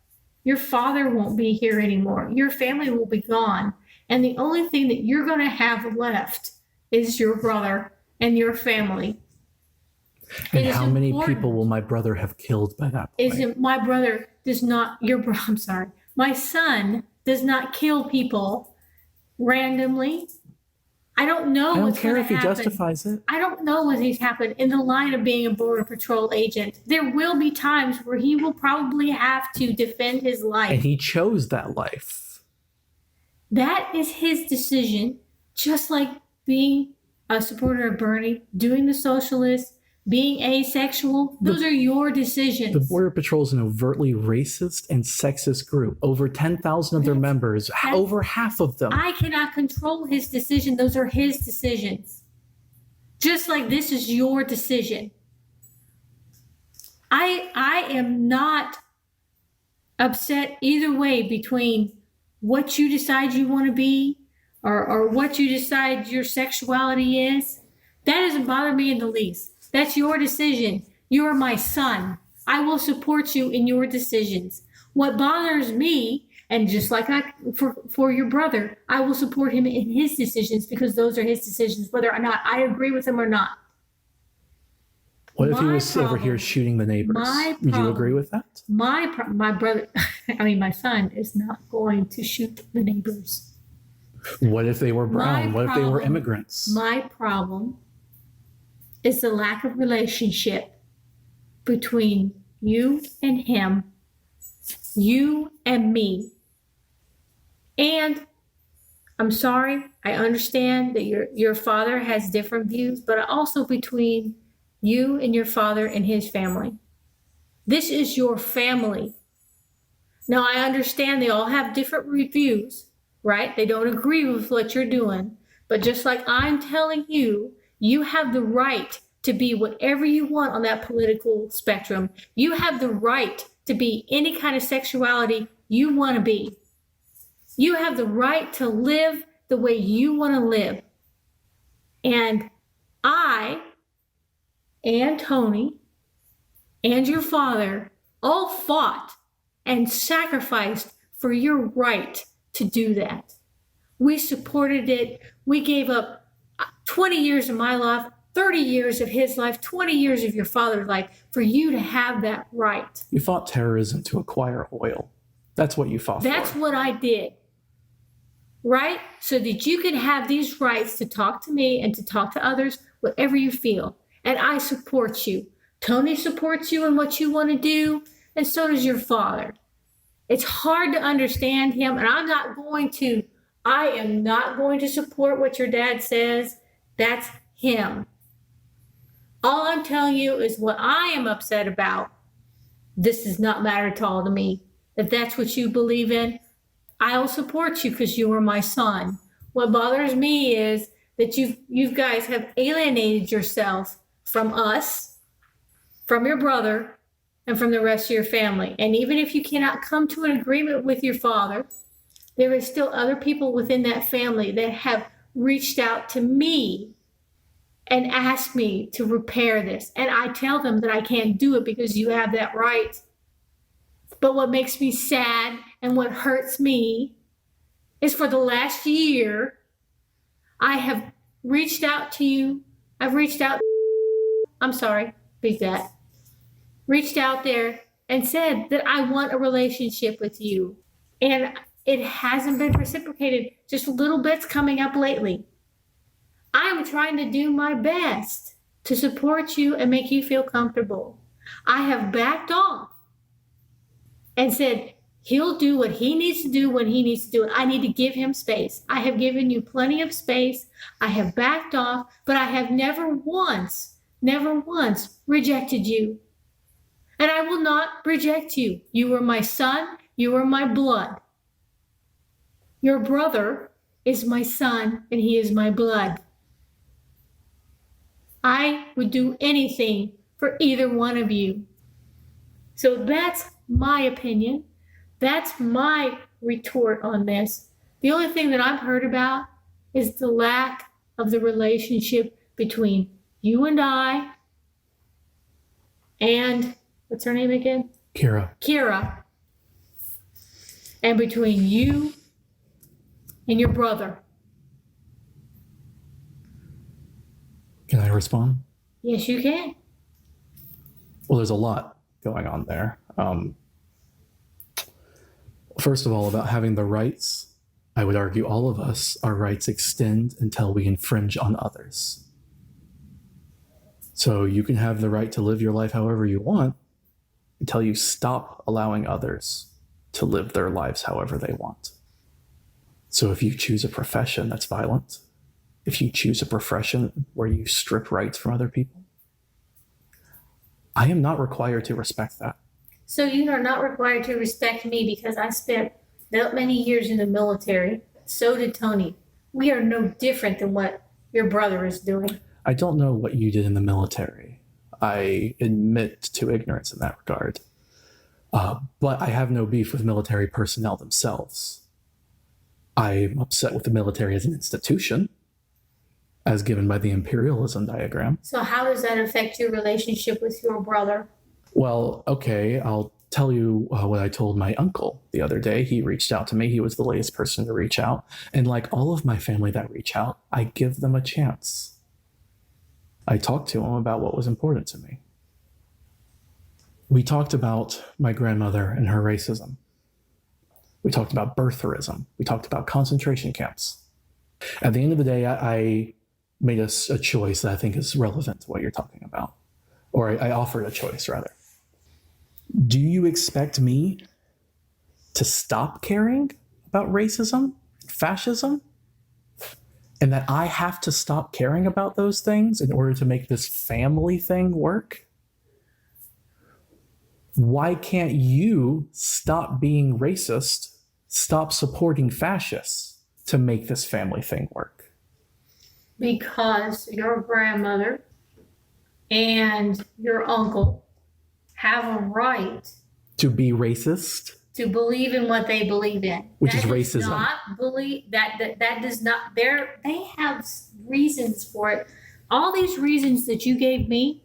Your father won't be here anymore. Your family will be gone. And the only thing that you're going to have left is your brother and your family. And It is how many important. people will my brother have killed by that point? Isn't my brother does not I'm sorry. My son does not kill people randomly. I don't know I don't what's care going if to he happen. justifies it. I don't know what has happened in the line of being a border patrol agent. There will be times where he will probably have to defend his life. And he chose that life. That is his decision, just like being a supporter of Bernie, doing the socialist, being asexual. Those are your decisions. The Border Patrol is an overtly racist and sexist group. Over 10,000 of their members, over half of them. I cannot control his decision. Those are his decisions. Just like this is your decision. I am not upset either way between what you decide you want to be or what you decide your sexuality is. That doesn't bother me in the least. That's your decision. You are my son. I will support you in your decisions. What bothers me, and just like for your brother, I will support him in his decisions because those are his decisions, whether or not I agree with him or not. What if he My was over problem- here shooting the neighbors? my Would you problem- agree with that? My brother, my son is not going to shoot the neighbors. What if they were brown? My What if they were problem- immigrants? My problem is the lack of relationship between you and him, you and me. And I'm sorry, I understand that your father has different views, but also between you and your father and his family. This is your family. Now, I understand they all have different reviews, right? They don't agree with what you're doing. But just like I'm telling you, you have the right to be whatever you want on that political spectrum. You have the right to be any kind of sexuality you want to be. You have the right to live the way you want to live. And I and Tony and your father all fought and sacrificed for your right to do that. We supported it. We gave up 20 years of my life, 30 years of his life, 20 years of your father's life for you to have that right. You fought terrorism to acquire oil. That's what you fought That's for. what I did. Right? So that you can have these rights to talk to me and to talk to others, whatever you feel. And I support you. Tony supports you in what you want to do, and so does your father. It's hard to understand him, and I am not going to support what your dad says. That's him. All I'm telling you is what I am upset about. This does not matter at all to me. If that's what you believe in, I'll support you because you are my son. What bothers me is that you guys have alienated yourself from us, from your brother, and from the rest of your family. And even if you cannot come to an agreement with your father, there is still other people within that family that have reached out to me and asked me to repair this. And I tell them that I can't do it because you have that right. But what makes me sad and what hurts me is for the last year, I have reached out to you. Reached out there and said that I want a relationship with you. And it hasn't been reciprocated, just little bits coming up lately. I'm trying to do my best to support you and make you feel comfortable. I have backed off and said, He'll do what he needs to do when he needs to do it. I need to give him space. I have given you plenty of space. I have backed off, but I have never once rejected you. And I will not reject you. You are my son. You are my blood. Your brother is my son, and he is my blood. I would do anything for either one of you. So that's my opinion. That's my retort on this. The only thing that I've heard about is the lack of the relationship between you and I and, what's her name again? Kira. And between you and your brother. Can I respond? Yes, you can. Well, there's a lot going on there. First of all, about having the rights, I would argue all of us, our rights extend until we infringe on others. So you can have the right to live your life however you want until you stop allowing others to live their lives however they want. So if you choose a profession that's violent, if you choose a profession where you strip rights from other people, I am not required to respect that. So you are not required to respect me because I spent that many years in the military. So did Tony. We are no different than what your brother is doing. I don't know what you did in the military. I admit to ignorance in that regard. But I have no beef with military personnel themselves. I'm upset with the military as an institution, as given by the imperialism diagram. So how does that affect your relationship with your brother? Well, okay, I'll tell you what I told my uncle the other day. He reached out to me. He was the latest person to reach out. And like all of my family that reach out, I give them a chance. I talked to him about what was important to me. We talked about my grandmother and her racism. We talked about birtherism. We talked about concentration camps. At the end of the day, I made a choice that I think is relevant to what you're talking about. Or I offered a choice, rather. Do you expect me to stop caring about racism, fascism? And that I have to stop caring about those things in order to make this family thing work? Why can't you stop being racist, stop supporting fascists to make this family thing work? Because your grandmother and your uncle have a right To be racist? to believe in what they believe in. Which That is does racism. Not believe that does not. They have reasons for it. All these reasons that you gave me,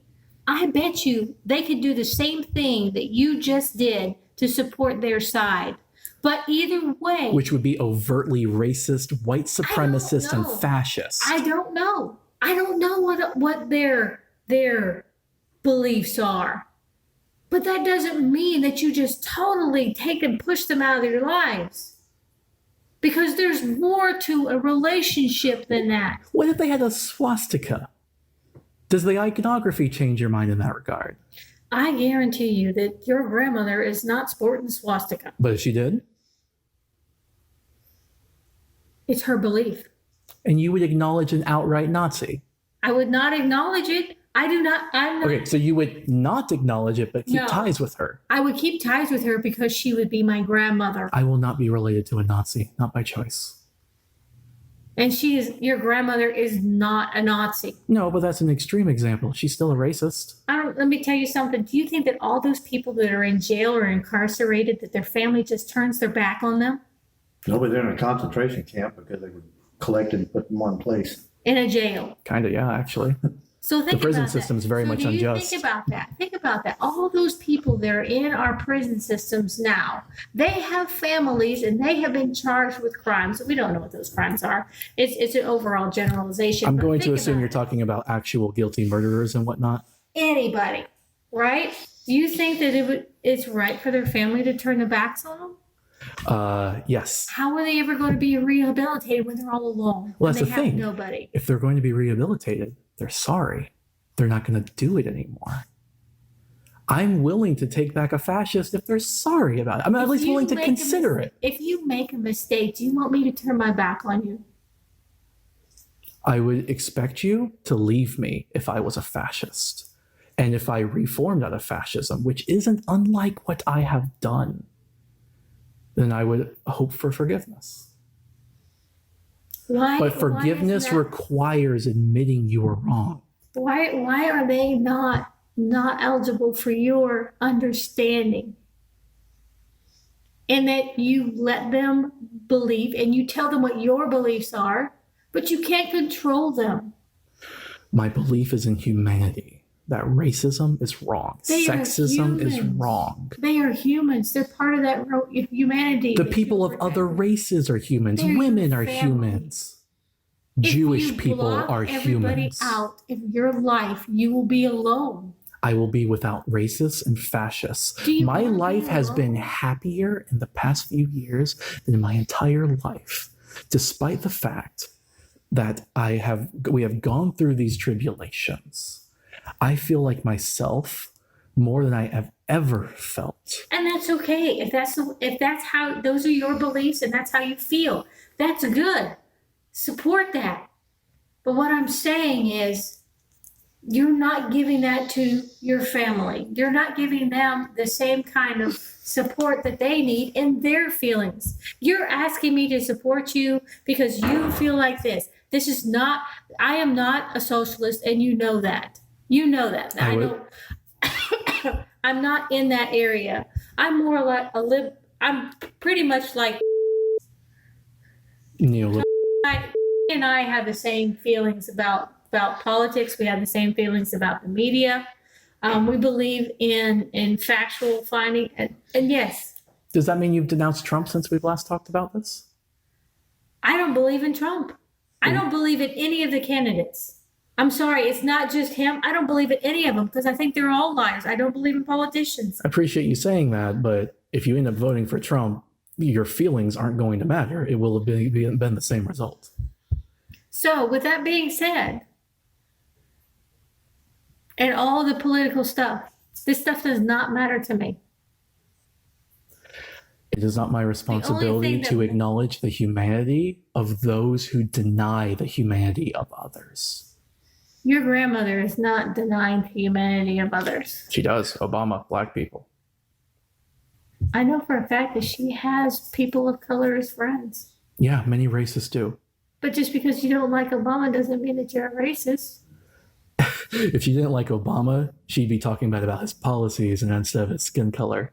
I bet you they could do the same thing that you just did to support their side. But either way, Which would be overtly racist, white supremacist, and know. fascist. I don't know. I don't know what their beliefs are. But that doesn't mean that you just totally take and push them out of their lives. Because there's more to a relationship than that. What if they had a swastika? Does the iconography change your mind in that regard? I guarantee you that your grandmother is not sporting swastika. But if she did? It's her belief. And you would acknowledge an outright Nazi? I would not acknowledge it. I'm not. Okay, so you would not acknowledge it, but keep No. ties with her. I would keep ties with her because she would be my grandmother. I will not be related to a Nazi, not by choice. And your grandmother is not a Nazi. No, but that's an extreme example. She's still a racist. Let me tell you something. Do you think that all those people that are in jail or incarcerated, that their family just turns their back on them? No, but they're in a concentration camp because they were collected and put in one place. In a jail. Kind of, yeah, actually. So think The prison about system that. is very So much do you unjust. Think about that. Think about that. All those people that are in our prison systems now, they have families and they have been charged with crimes. We don't know what those crimes are. It's an overall generalization. I'm but going to think assume about you're it. talking about actual guilty murderers and whatnot. Anybody, right? Do you think that it's right for their family to turn their backs on them? Yes. How are they ever going to be rehabilitated when they're all alone? Well, when that's they the have thing. nobody. If they're going to be rehabilitated, they're sorry. They're not going to do it anymore. I'm willing to take back a fascist if they're sorry about it. I'm at least willing to consider it. If you make a mistake, do you want me to turn my back on you? I would expect you to leave me if I was a fascist. And if I reformed out of fascism, which isn't unlike what I have done, then I would hope for forgiveness. Why? But forgiveness requires admitting you were wrong. Why are they not eligible for your understanding? And that you let them believe and you tell them what your beliefs are, but you can't control them. My belief is in humanity, that racism is wrong. Sexism is wrong. They are humans. They're part of that humanity. The people of other races are humans. Women are humans. Jewish people are humans. Out of your life, you will be alone. I will be without racists and fascists. My life has been happier in the past few years than my entire life, despite the fact that we have gone through these tribulations. I feel like myself more than I have ever felt. And that's okay. If that's how those are your beliefs and that's how you feel, that's good. Support that. But what I'm saying is you're not giving that to your family. You're not giving them the same kind of support that they need in their feelings. You're asking me to support you because you feel like this. I am not a socialist, and you know that. You know that. I'm not in that area. I'm more like I'm pretty much like Neoliberal. and I have the same feelings about politics. We have the same feelings about the media. We believe in factual finding, and yes. Does that mean you've denounced Trump since we've last talked about this? I don't believe in Trump. I don't believe in any of the candidates. I'm sorry, it's not just him. I don't believe in any of them because I think they're all liars. I don't believe in politicians. I appreciate you saying that, but if you end up voting for Trump, your feelings aren't going to matter. It will have been the same result. So with that being said, and all the political stuff, this stuff does not matter to me. It is not my responsibility to acknowledge the humanity of those who deny the humanity of others. Your grandmother is not denying the humanity of others. She does. Obama, black people. I know for a fact that she has people of color as friends. Yeah, many racists do. But just because you don't like Obama doesn't mean that you're a racist. If she didn't like Obama, she'd be talking about his policies and instead of his skin color.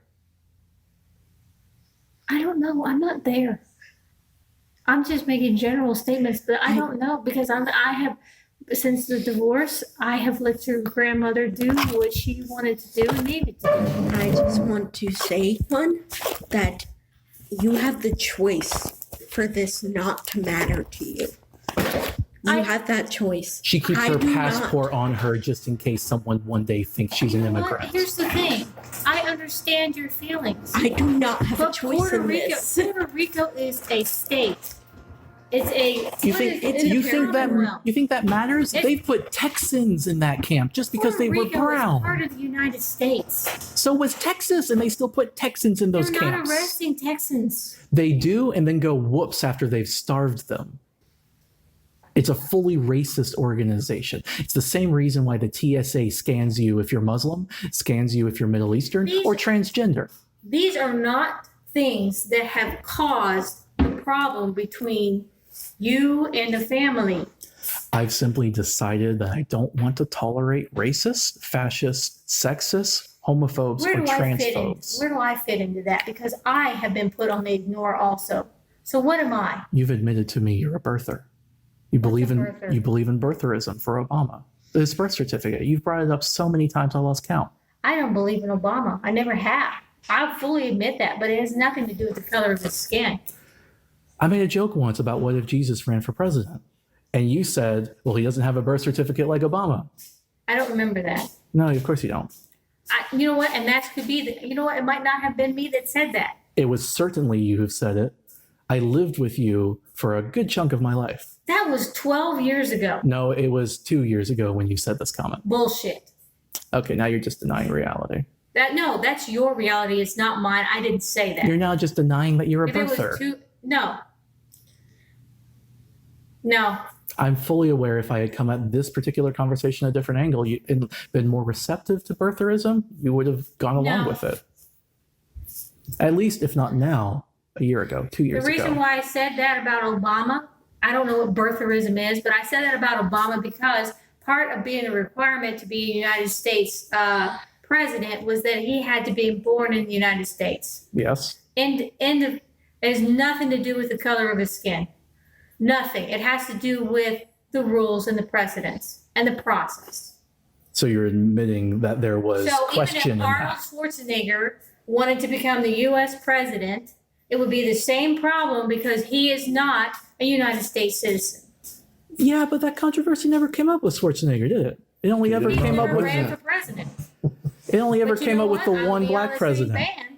I don't know. I'm not there. I'm just making general statements, but I don't know because I have, since the divorce, I have let your grandmother do what she wanted to do and needed to do. I just want to say, that you have the choice for this not to matter to you. You have that choice. She keeps her passport on her just in case someone one day thinks she's an immigrant. Here's the thing. I understand your feelings. I do not have a choice in this. Puerto Rico is a state. It's a. You think that matters? They put Texans in that camp just because they were brown. Is part of the United States. So was Texas, and they still put Texans in those camps. They're not arresting Texans. They do, and then go whoops after they've starved them. It's a fully racist organization. It's the same reason why the TSA scans you if you're Muslim, scans you if you're Middle Eastern, or transgender. These are not things that have caused a problem between you and the family. I've simply decided that I don't want to tolerate racists, fascists, sexists, homophobes, or transphobes. Where do I fit into that? Because I have been put on the ignore also. So what am I? You've admitted to me you're a birther. You believe in birtherism for Obama. His birth certificate. You've brought it up so many times I lost count. I don't believe in Obama. I never have. I fully admit that, but it has nothing to do with the color of his skin. I made a joke once about what if Jesus ran for president, and you said, "Well, he doesn't have a birth certificate like Obama." I don't remember that. No, of course you don't. You know what? And that could be you know what? It might not have been me that said that. It was certainly you who said it. I lived with you for a good chunk of my life. That was 12 years ago. No, it was 2 years ago when you said this comment. Bullshit. Okay, now you're just denying reality. That's your reality. It's not mine. I didn't say that. You're now just denying that you're a If it birther. was no. I'm fully aware if I had come at this particular conversation a different angle and been more receptive to birtherism, you would have gone along No. with it. At least, if not now, a year ago, 2 years The reason ago. why I said that about Obama, I don't know what birtherism is, but I said that about Obama because part of being a requirement to be a United States president was that he had to be born in the United States. Yes. And it has nothing to do with the color of his skin. Nothing. It has to do with the rules and the precedents and the process. So you're admitting that there was question even in if Arnold that. Schwarzenegger wanted to become the U.S. president, it would be the same problem because he is not a United States citizen. Yeah, but that controversy never came up with Schwarzenegger, did it? It only ever He came up never with. ran for president. It only ever But you came know up with what? the I'll one be on black the same president. band.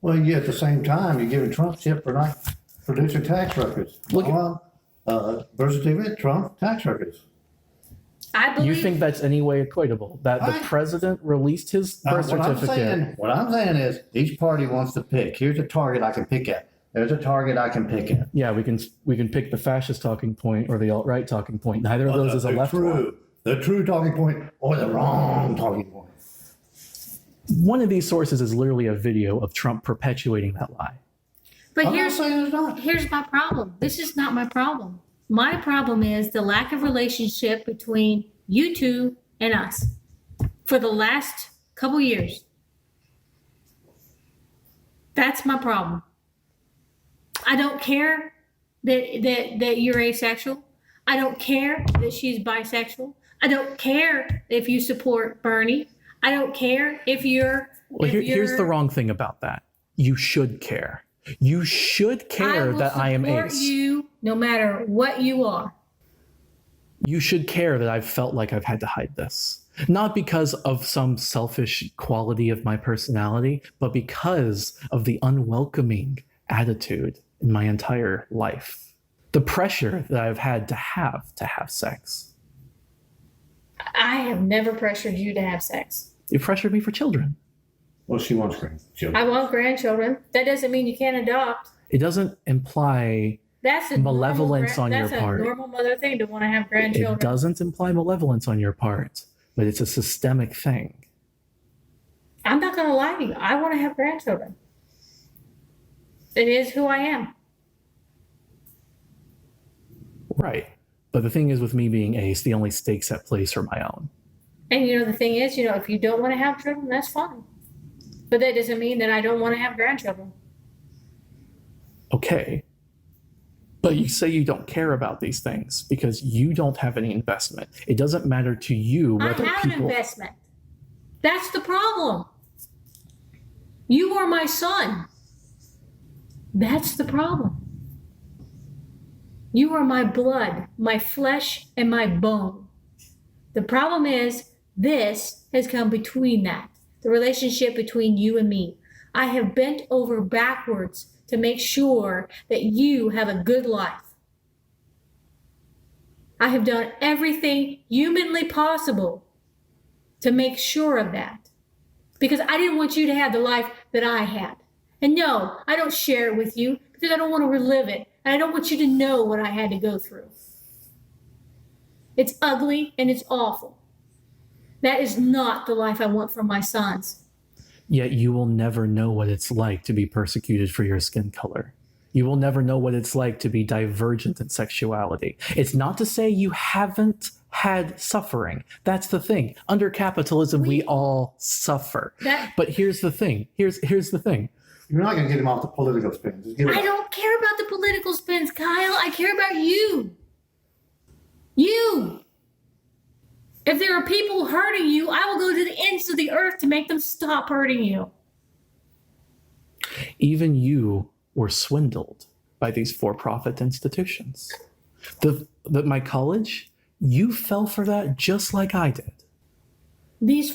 Well, yeah, at the same time, you're giving Trump shit for not producing tax records. Look- Versus David Trump tax records. I believe You think that's any way equatable? That the I- president released his birth certificate? What I'm saying is each party wants to pick. Here's a target I can pick at. There's a target I can pick at. Yeah, we can pick the fascist talking point or the alt-right talking point. Neither of those is a left one. The true talking point or the wrong talking point. One of these sources is literally a video of Trump perpetuating that lie. But I'm not here's saying it's not. my problem. This is not my problem. My problem is the lack of relationship between you two and us for the last couple years. That's my problem. I don't care that you're asexual. I don't care that she's bisexual. I don't care if you support Bernie. I don't care if you're. Well, here's the wrong thing about that. You should care. You should care that I am support ace. you no matter what you are. You should care that I've felt like I've had to hide this. Not because of some selfish quality of my personality, but because of the unwelcoming attitude in my entire life. The pressure that I've had to have sex. I have never pressured you to have sex. You pressured me for children. Well, she wants grandchildren. I want grandchildren. That doesn't mean you can't adopt. It doesn't imply That's a malevolence on your That's part. a normal mother thing to want to have It grandchildren. doesn't imply malevolence on your part, but it's a systemic thing. I'm not going to lie to you. I want to have grandchildren. It is who I am. Right. But the thing is, with me being ace, the only stakes at place are my own. And the thing is, if you don't want to have children, that's fine. But that doesn't mean that I don't want to have grandchildren. Okay. But you say you don't care about these things because you don't have any investment. It doesn't matter to you I whether have an people. investment. That's the problem. You are my son. That's the problem. You are my blood, my flesh, and my bone. The problem is this has come between that, the relationship between you and me. I have bent over backwards to make sure that you have a good life. I have done everything humanly possible to make sure of that because I didn't want you to have the life that I had. And no, I don't share it with you because I don't want to relive it. And I don't want you to know what I had to go through. It's ugly and it's awful. That is not the life I want for my sons. Yet you will never know what it's like to be persecuted for your skin color. You will never know what it's like to be divergent in sexuality. It's not to say you haven't had suffering. That's the thing. Under capitalism, we all suffer. But here's the thing. Here's the thing. You're not going to get him off the political spin. Just give it I don't care about the political spins, Kyle. I care about you. You. If there are people hurting you, I will go to the ends of the earth to make them stop hurting you. Even you were swindled by these for-profit institutions. My college, you fell for that just like I did. These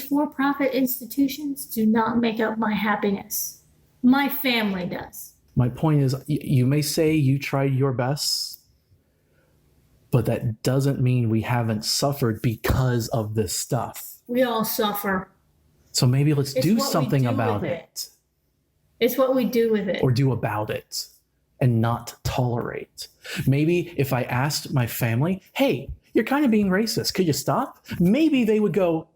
for-profit institutions do not make up my happiness. My family does. My point is, you may say you tried your best, but that doesn't mean we haven't suffered because of this stuff. We all suffer. So So maybe let's It's do what we something do about with it. It's what we do with it. Or do about it and not tolerate. Maybe if I asked my family, hey, you're kind of being racist. Could you stop? Maybe they would go,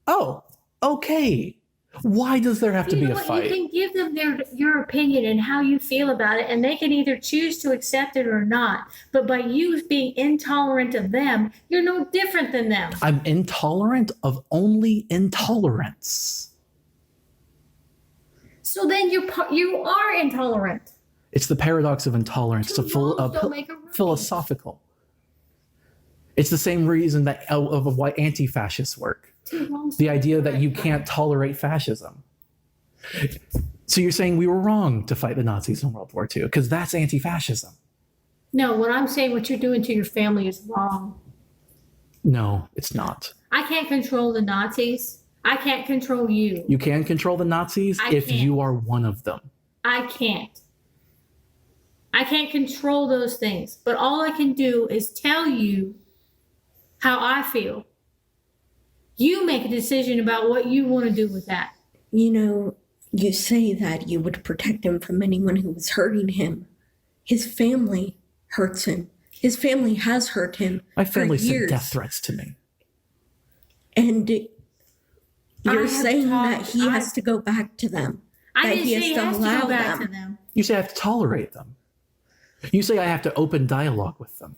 oh, okay. Why does there have to You be know a what? fight? You can give them your opinion and how you feel about it, and they can either choose to accept it or not. But by you being intolerant of them, you're no different than them. I'm intolerant of only intolerance. So then you are intolerant. It's the paradox of intolerance. It's Two wrongs don't make a right. philosophical. It's the same reason that of why anti-fascists work. Two wrongs The don't idea make a that right. you can't tolerate fascism. So you're saying we were wrong to fight the Nazis in World War II because that's anti-fascism. No, what I'm saying, what you're doing to your family is wrong. No, it's not. I can't control the Nazis. I can't control you. You can control the Nazis I if can't. you are one of them. I can't. I can't control those things. But all I can do is tell you how I feel. You make a decision about what you want to do with that. You know, you say that you would protect him from anyone who was hurting him. His family hurts him. His family has hurt him. My family for sent years. death threats to me. And I you're have saying talked- that he has to go back to them. I That didn't he say he has to allow go back them. to them. You say I have to tolerate them. You say I have to open dialogue with them.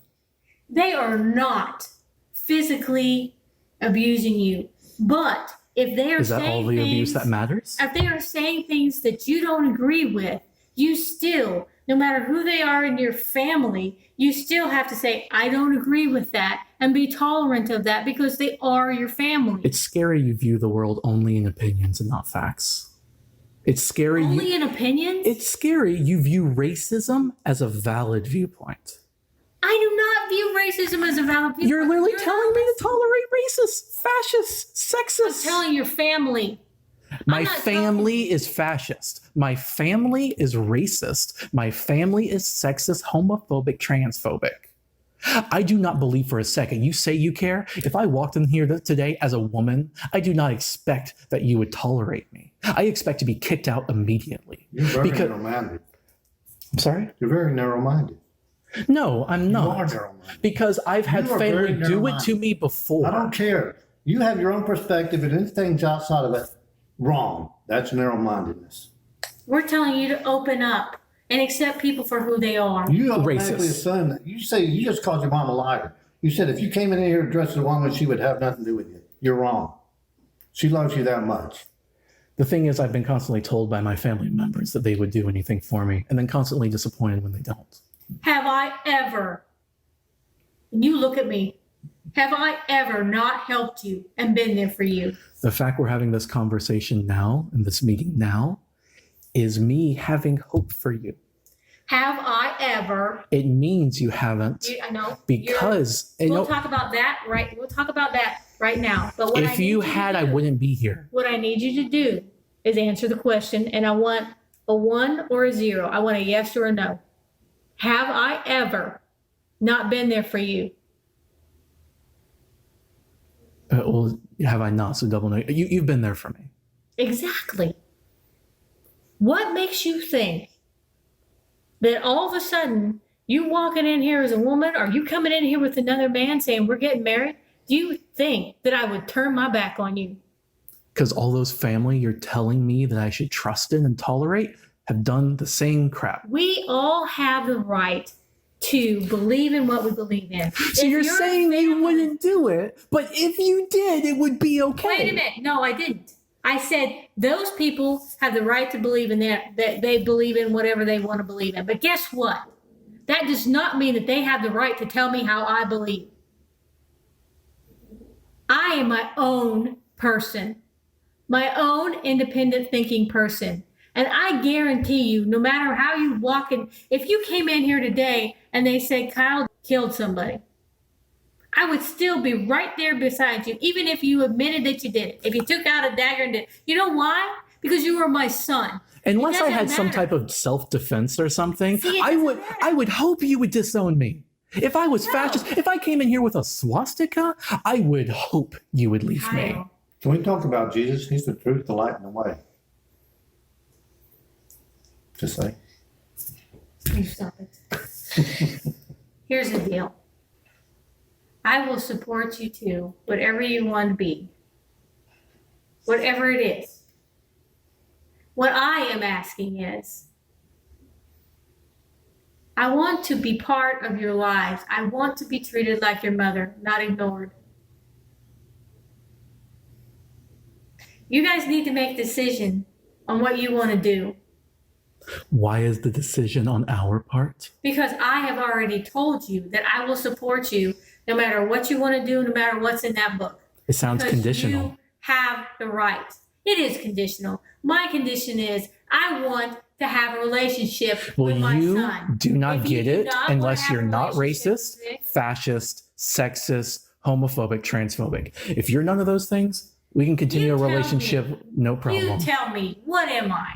They are not physically abusing you. But if they are Is that all saying the abuse things, that matters? if they are saying things that you don't agree with, you still, no matter who they are in your family, you still have to say, I don't agree with that, and be tolerant of that because they are your family. It's scary you view the world only in opinions and not facts. It's scary. Only in opinions? It's scary you view racism as a valid viewpoint. I do not view racism as a valid viewpoint. You're literally You're telling not me to tolerate racists, fascists, I'm sexists. telling your family. My I'm not family is fascist. My family is racist. My family is sexist, homophobic, transphobic. I do not believe for a second. You say you care. If I walked in here today as a woman, I do not expect that you would tolerate me. I expect to be kicked out immediately. You're very Because- narrow-minded. I'm sorry? You're very narrow-minded. No, I'm You are not. narrow-minded. Because I've had You are very family do it narrow-minded. to me before. I don't care. You have your own perspective, and anything's outside of it, wrong. That's narrow-mindedness. We're telling you to open up and accept people for who they are. You automatically Racist. assume that. You say you just called your mom a liar. You said if you came in here dressed as a woman, she would have nothing to do with you. You're wrong. She loves you that much. The thing is, I've been constantly told by my family members that they would do anything for me, and then constantly disappointed when they don't. Have I ever, and you look at me, have I ever not helped you and been there for you? The fact we're having this conversation now, and this meeting now, is me having hope for you. Have I ever? It means you haven't, I know. because We'll talk about that right. We'll talk about that right now. But what I if need you to had, I do- wouldn't be here. What I need you to do is answer the question, and I want a 1 or a 0. I want a yes or a no. Have I ever not been there for you? Well, have I not? So double negative. You've been there for me. Exactly. What makes you think that all of a sudden you walking in here as a woman, or you coming in here with another man saying we're getting married? Do you think that I would turn my back on you? Because all those family you're telling me that I should trust in and tolerate have done the same crap. We all have the right to believe in what we believe in. So If you're your saying you family- wouldn't do it, but if you did, it would be okay. Wait a minute. No, I didn't. I said those people have the right to believe in that they believe in whatever they want to believe in. But guess what? That does not mean that they have the right to tell me how I believe. I am my own person, my own independent thinking person. And I guarantee you, no matter how you walk in, if you came in here today and they said Kyle killed somebody, I would still be right there beside you, even if you admitted that you did it. If you took out a dagger and did it. You know why? Because you were my son. Unless I doesn't had some matter. type of self-defense or something, See, it I doesn't would matter. I would hope you would disown me. If I was No. fascist, if I came in here with a swastika, I would hope you would leave me. Kyle, Can we talk about Jesus? He's the truth, the light, and the way. Just say. You stop it. Here's the deal. I will support you to whatever you want to be. Whatever it is. What I am asking is, I want to be part of your lives. I want to be treated like your mother, not ignored. You guys need to make a decision on what you want to do. Why is the decision on our part? Because I have already told you that I will support you no matter what you want to do, no matter what's in that book. It sounds Because conditional. You have the right. It is conditional. My condition is I want to have a relationship Well, with my you son. do not If you get do it not wanna unless have you're a not relationship racist, with me, fascist, sexist, homophobic, transphobic. If you're none of those things, we can continue You a tell relationship, me. no problem. You tell me, what am I?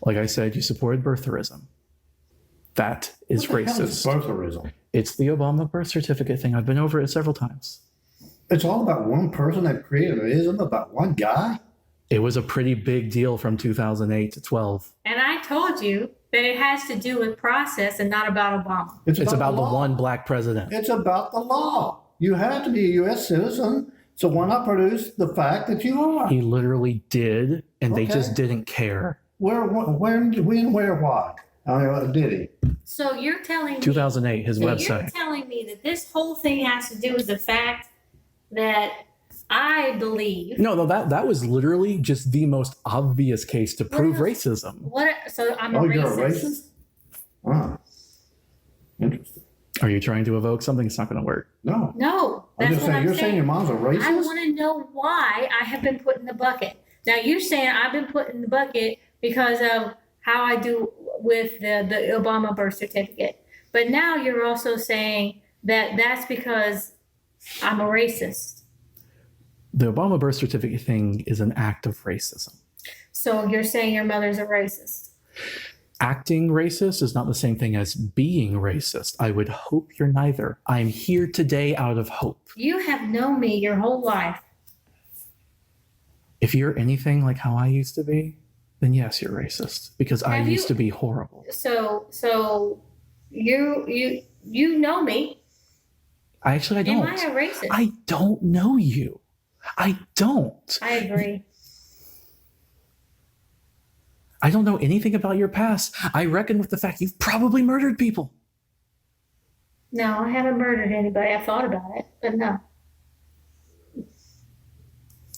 Like I said, you supported birtherism. That is What the hell is racist. birtherism? It's the Obama birth certificate thing. I've been over it several times. It's all about one person that created an ism about one guy. It was a pretty big deal from 2008 to 12. And I told you that it has to do with process and not about Obama. It's about the law. one black president. It's about the law. You have to be a U.S. citizen. So why not produce the fact that you are? He literally did, and they Okay. just didn't care. When, when, where, why? Did he? So you're telling me 2008, his you're website. telling me that this whole thing has to do with the fact that I believe No, that was literally just the most obvious case to prove else? racism. so I'm a Oh, racist. you're a racist? Ah. Interesting. Are you trying to evoke something? It's not going to work. No. No, I'm that's just what saying, I'm you're saying your mom's a I racist? want to know why I have been put in the bucket. Now you're saying I've been put in the bucket because of how I do with the Obama birth certificate. But now you're also saying that that's because I'm a racist. The Obama birth certificate thing is an act of racism. So you're saying your mother's a racist. Acting racist is not the same thing as being racist. I would hope you're neither. I'm here today out of hope. You have known me your whole life. If you're anything like how I used to be, then yes, you're racist because I Have you- used to be horrible. So you know me. I don't. Am I a racist? I don't know you. I don't. I agree. I don't know anything about your past. I reckon with the fact you've probably murdered people. No, I haven't murdered anybody. I thought about it, but no.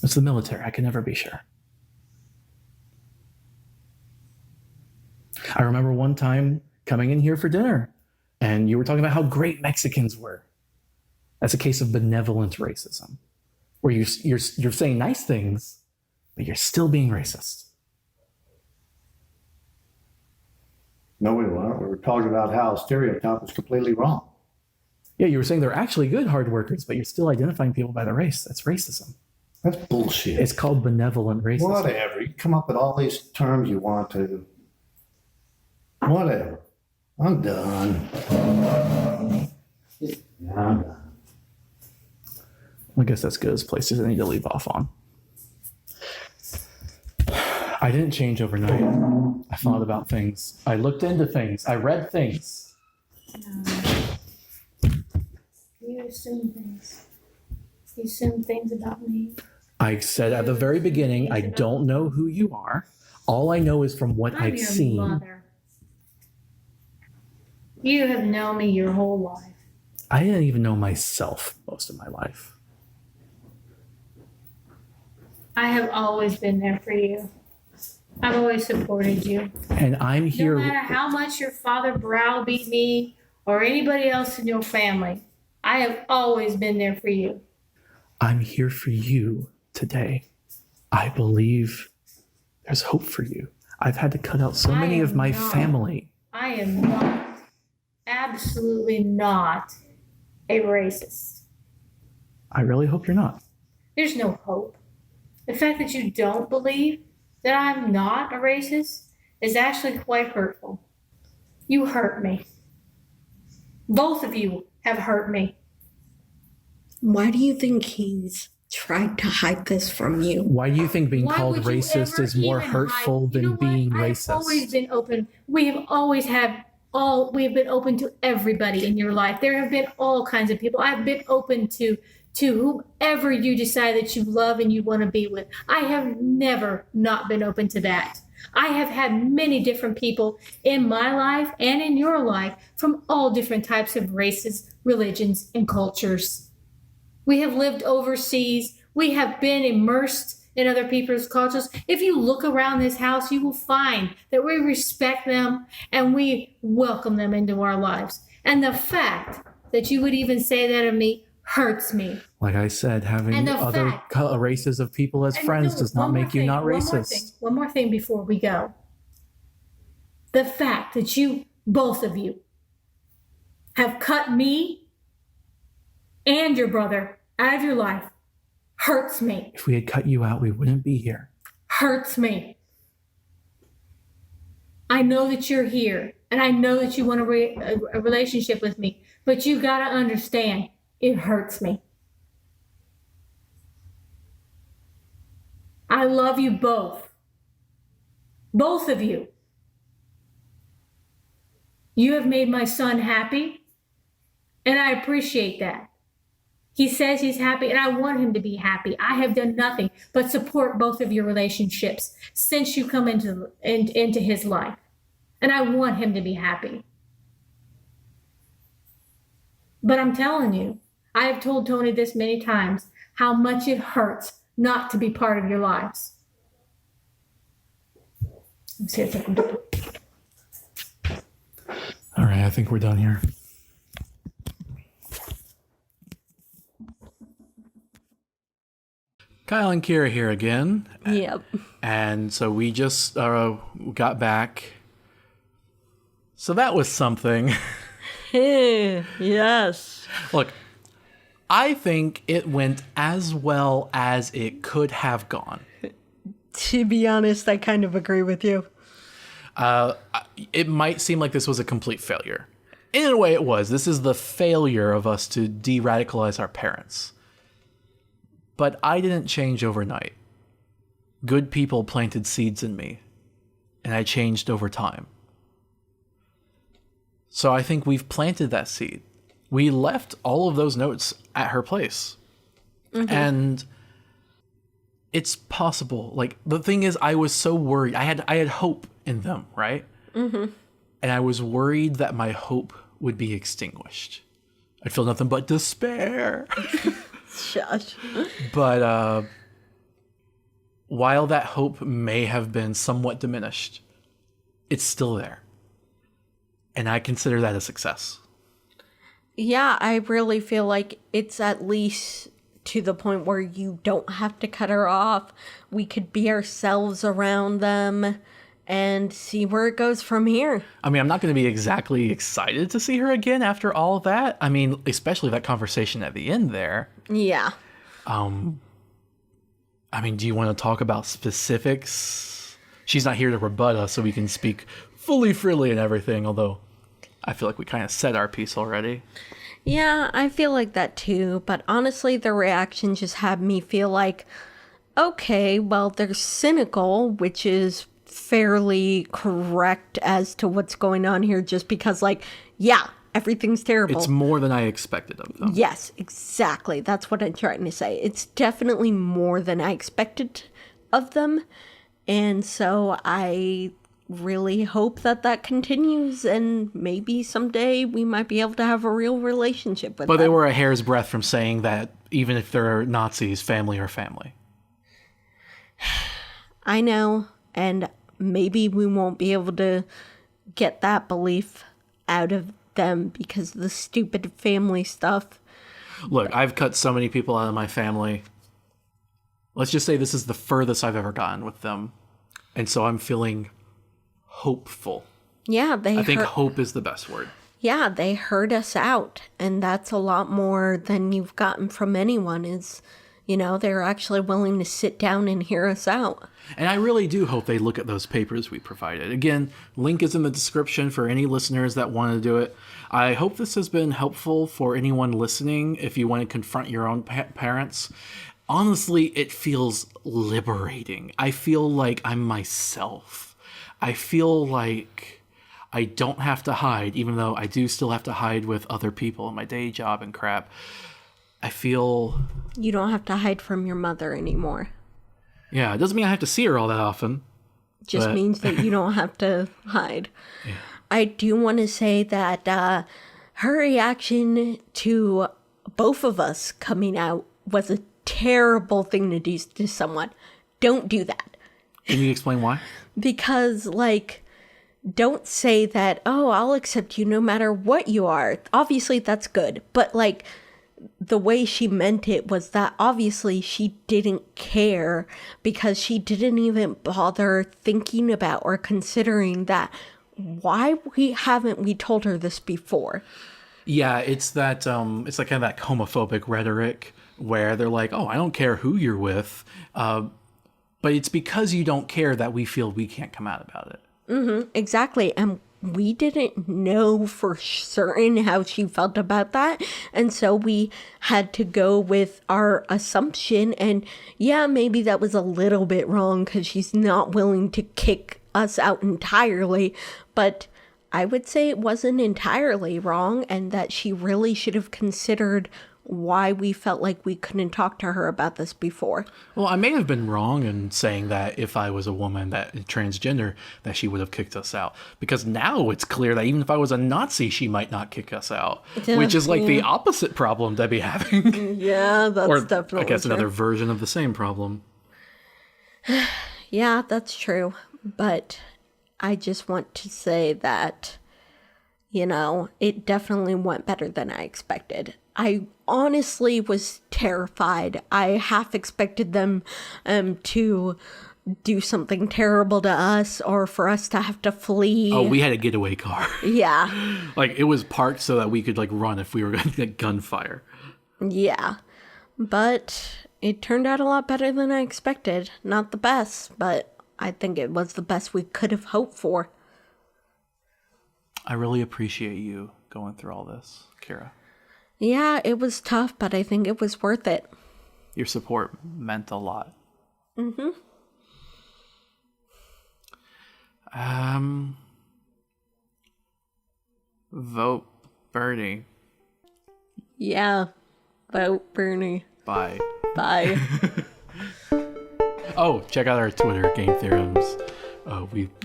It's the military. I can never be sure. I remember one time coming in here for dinner and you were talking about how great Mexicans were. That's a case of benevolent racism, where you're saying nice things, but you're still being racist. No, we weren't. We were talking about how a stereotype is completely wrong. Yeah, you were saying they're actually good hard workers, but you're still identifying people by the race. That's racism. That's bullshit. It's called benevolent racism. Whatever. You come up with all these terms you want to. Whatever. I'm done. Yeah, I'm done. I guess that's good as places I need to leave off on. I didn't change overnight. I thought about things. I looked into things. I read things. You assume things. You assume things about me. I said at the very beginning, I don't know who you are. All I know is from what I'm I've your seen. mother. You have known me your whole life. I didn't even know myself most of my life. I have always been there for you. I've always supported you. And I'm No here. matter how much your father browbeat me or anybody else in your family, I have always been there for you. I'm here for you today. I believe there's hope for you. I've had to cut out so I many of am my not. family. I am not, absolutely not a racist. I really hope you're not. There's no hope. The fact that you don't believe that I'm not a racist is actually quite hurtful. You hurt me. Both of you have hurt me. Why do you think he's tried to hide this from you. Why do you think being Why called would you racist ever is more even hurtful hide- than you know what? being I have racist? always been open. We have always had we've been open to everybody in your life. There have been all kinds of people. I've been open to whomever you decide that you love and you want to be with. I have never not been open to that. I have had many different people in my life and in your life from all different types of races, religions, and cultures. We have lived overseas. We have been immersed in other people's cultures. If you look around this house, you will find that we respect them and we welcome them into our lives. And the fact that you would even say that of me hurts me. Like I said, having And the other fact- races of people as And friends no, does not one more make you thing, not one more thing, racist. one more thing before we go. The fact that you, both of you, have cut me and your brother out of your life hurts me. If we had cut you out, we wouldn't be here. Hurts me. I know that you're here and I know that you want a relationship with me, but you got to understand it hurts me. I love you both. Both of you. You have made my son happy, and I appreciate that. He says he's happy, and I want him to be happy. I have done nothing but support both of your relationships since you come into his life, and I want him to be happy. But I'm telling you, I have told Tony this many times, how much it hurts not to be part of your lives. Let's see if I can do it. All right, I think we're done here. Kyle and Kira here again. Yep. And so we just got back. So that was something. Hey, yes. Look, I think it went as well as it could have gone. To be honest, I kind of agree with you. It might seem like this was a complete failure. In a way, it was. This is the failure of us to de-radicalize our parents. But I didn't change overnight. Good people planted seeds in me, and I changed over time. So I think we've planted that seed. We left all of those notes at her place. Mm-hmm. And it's possible. Like, the thing is, I was so worried. I had hope in them, right? Mm-hmm. And I was worried that my hope would be extinguished. I'd feel nothing but despair. Shush. But while that hope may have been somewhat diminished, it's still there. And I consider that a success. Yeah, I really feel like it's at least to the point where you don't have to cut her off. We could be ourselves around them and see where it goes from here. I mean, I'm not going to be exactly excited to see her again after all that. I mean, especially that conversation at the end there. Yeah. I mean, do you want to talk about specifics? She's not here to rebut us, so we can speak fully freely and everything, although I feel like we kind of said our piece already. Yeah, I feel like that too, but honestly, the reaction just had me feel like, okay, well, they're cynical, which is fairly correct as to what's going on here, just because, like, yeah, everything's terrible. It's more than I expected of them. Yes, exactly. That's what I'm trying to say. It's definitely more than I expected of them. And so I really hope that continues, and maybe someday we might be able to have a real relationship with them. But they were a hair's breadth from saying that even if they're Nazis, family are family. I know, and maybe we won't be able to get that belief out of them because of the stupid family stuff. Look, I've cut so many people out of my family. Let's just say this is the furthest I've ever gotten with them. And so I'm feeling hopeful. Yeah, I think hope is the best word. Yeah, they heard us out, and that's a lot more than you've gotten from anyone is, you know, they're actually willing to sit down and hear us out. And I really do hope they look at those papers we provided. Again, link is in the description for any listeners that want to do it. I hope this has been helpful for anyone listening if you want to confront your own parents. honestly, it feels liberating. I feel like I'm myself. I feel like I don't have to hide, even though I do still have to hide with other people in my day job and crap. I feel... You don't have to hide from your mother anymore. Yeah, it doesn't mean I have to see her all that often. Just but... means that you don't have to hide. Yeah. I do want to say that her reaction to both of us coming out was a terrible thing to do to someone. Don't do that. Can you explain why? Because, like, don't say that, oh, I'll accept you no matter what you are. Obviously, that's good. But, like, the way she meant it was that obviously she didn't care because she didn't even bother thinking about or considering that. Why haven't we told her this before? Yeah, it's that it's like kind of that homophobic rhetoric where they're like, "Oh, I don't care who you're with," but it's because you don't care that we feel we can't come out about it. Mm-hmm, exactly, and we didn't know for certain how she felt about that, and so we had to go with our assumption. And yeah, maybe that was a little bit wrong because she's not willing to kick us out entirely, but I would say it wasn't entirely wrong, and that she really should have considered why we felt like we couldn't talk to her about this before. Well, I may have been wrong in saying that if I was a woman that transgender, that she would have kicked us out. Because now it's clear that even if I was a Nazi, she might not kick us out. Which is like the opposite problem Debbie having. Yeah, that's or, definitely I guess true. another version of the same problem. Yeah, that's true. But I just want to say that, you know, it definitely went better than I expected. I honestly was terrified. I half expected them to do something terrible to us or for us to have to flee. Oh, we had a getaway car. Yeah. Like, it was parked so that we could, like, run if we were going to get gunfire. Yeah. But it turned out a lot better than I expected. Not the best, but I think it was the best we could have hoped for. I really appreciate you going through all this, Kira. Yeah, it was tough, but I think it was worth it. Your support meant a lot. Mm-hmm. Vote Bernie. Yeah. Vote Bernie. Bye. Bye. Oh, check out our Twitter, Game Theorems.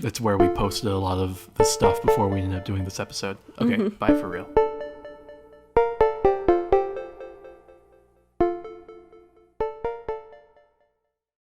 That's where we posted a lot of the stuff before we ended up doing this episode. Okay, Bye for real.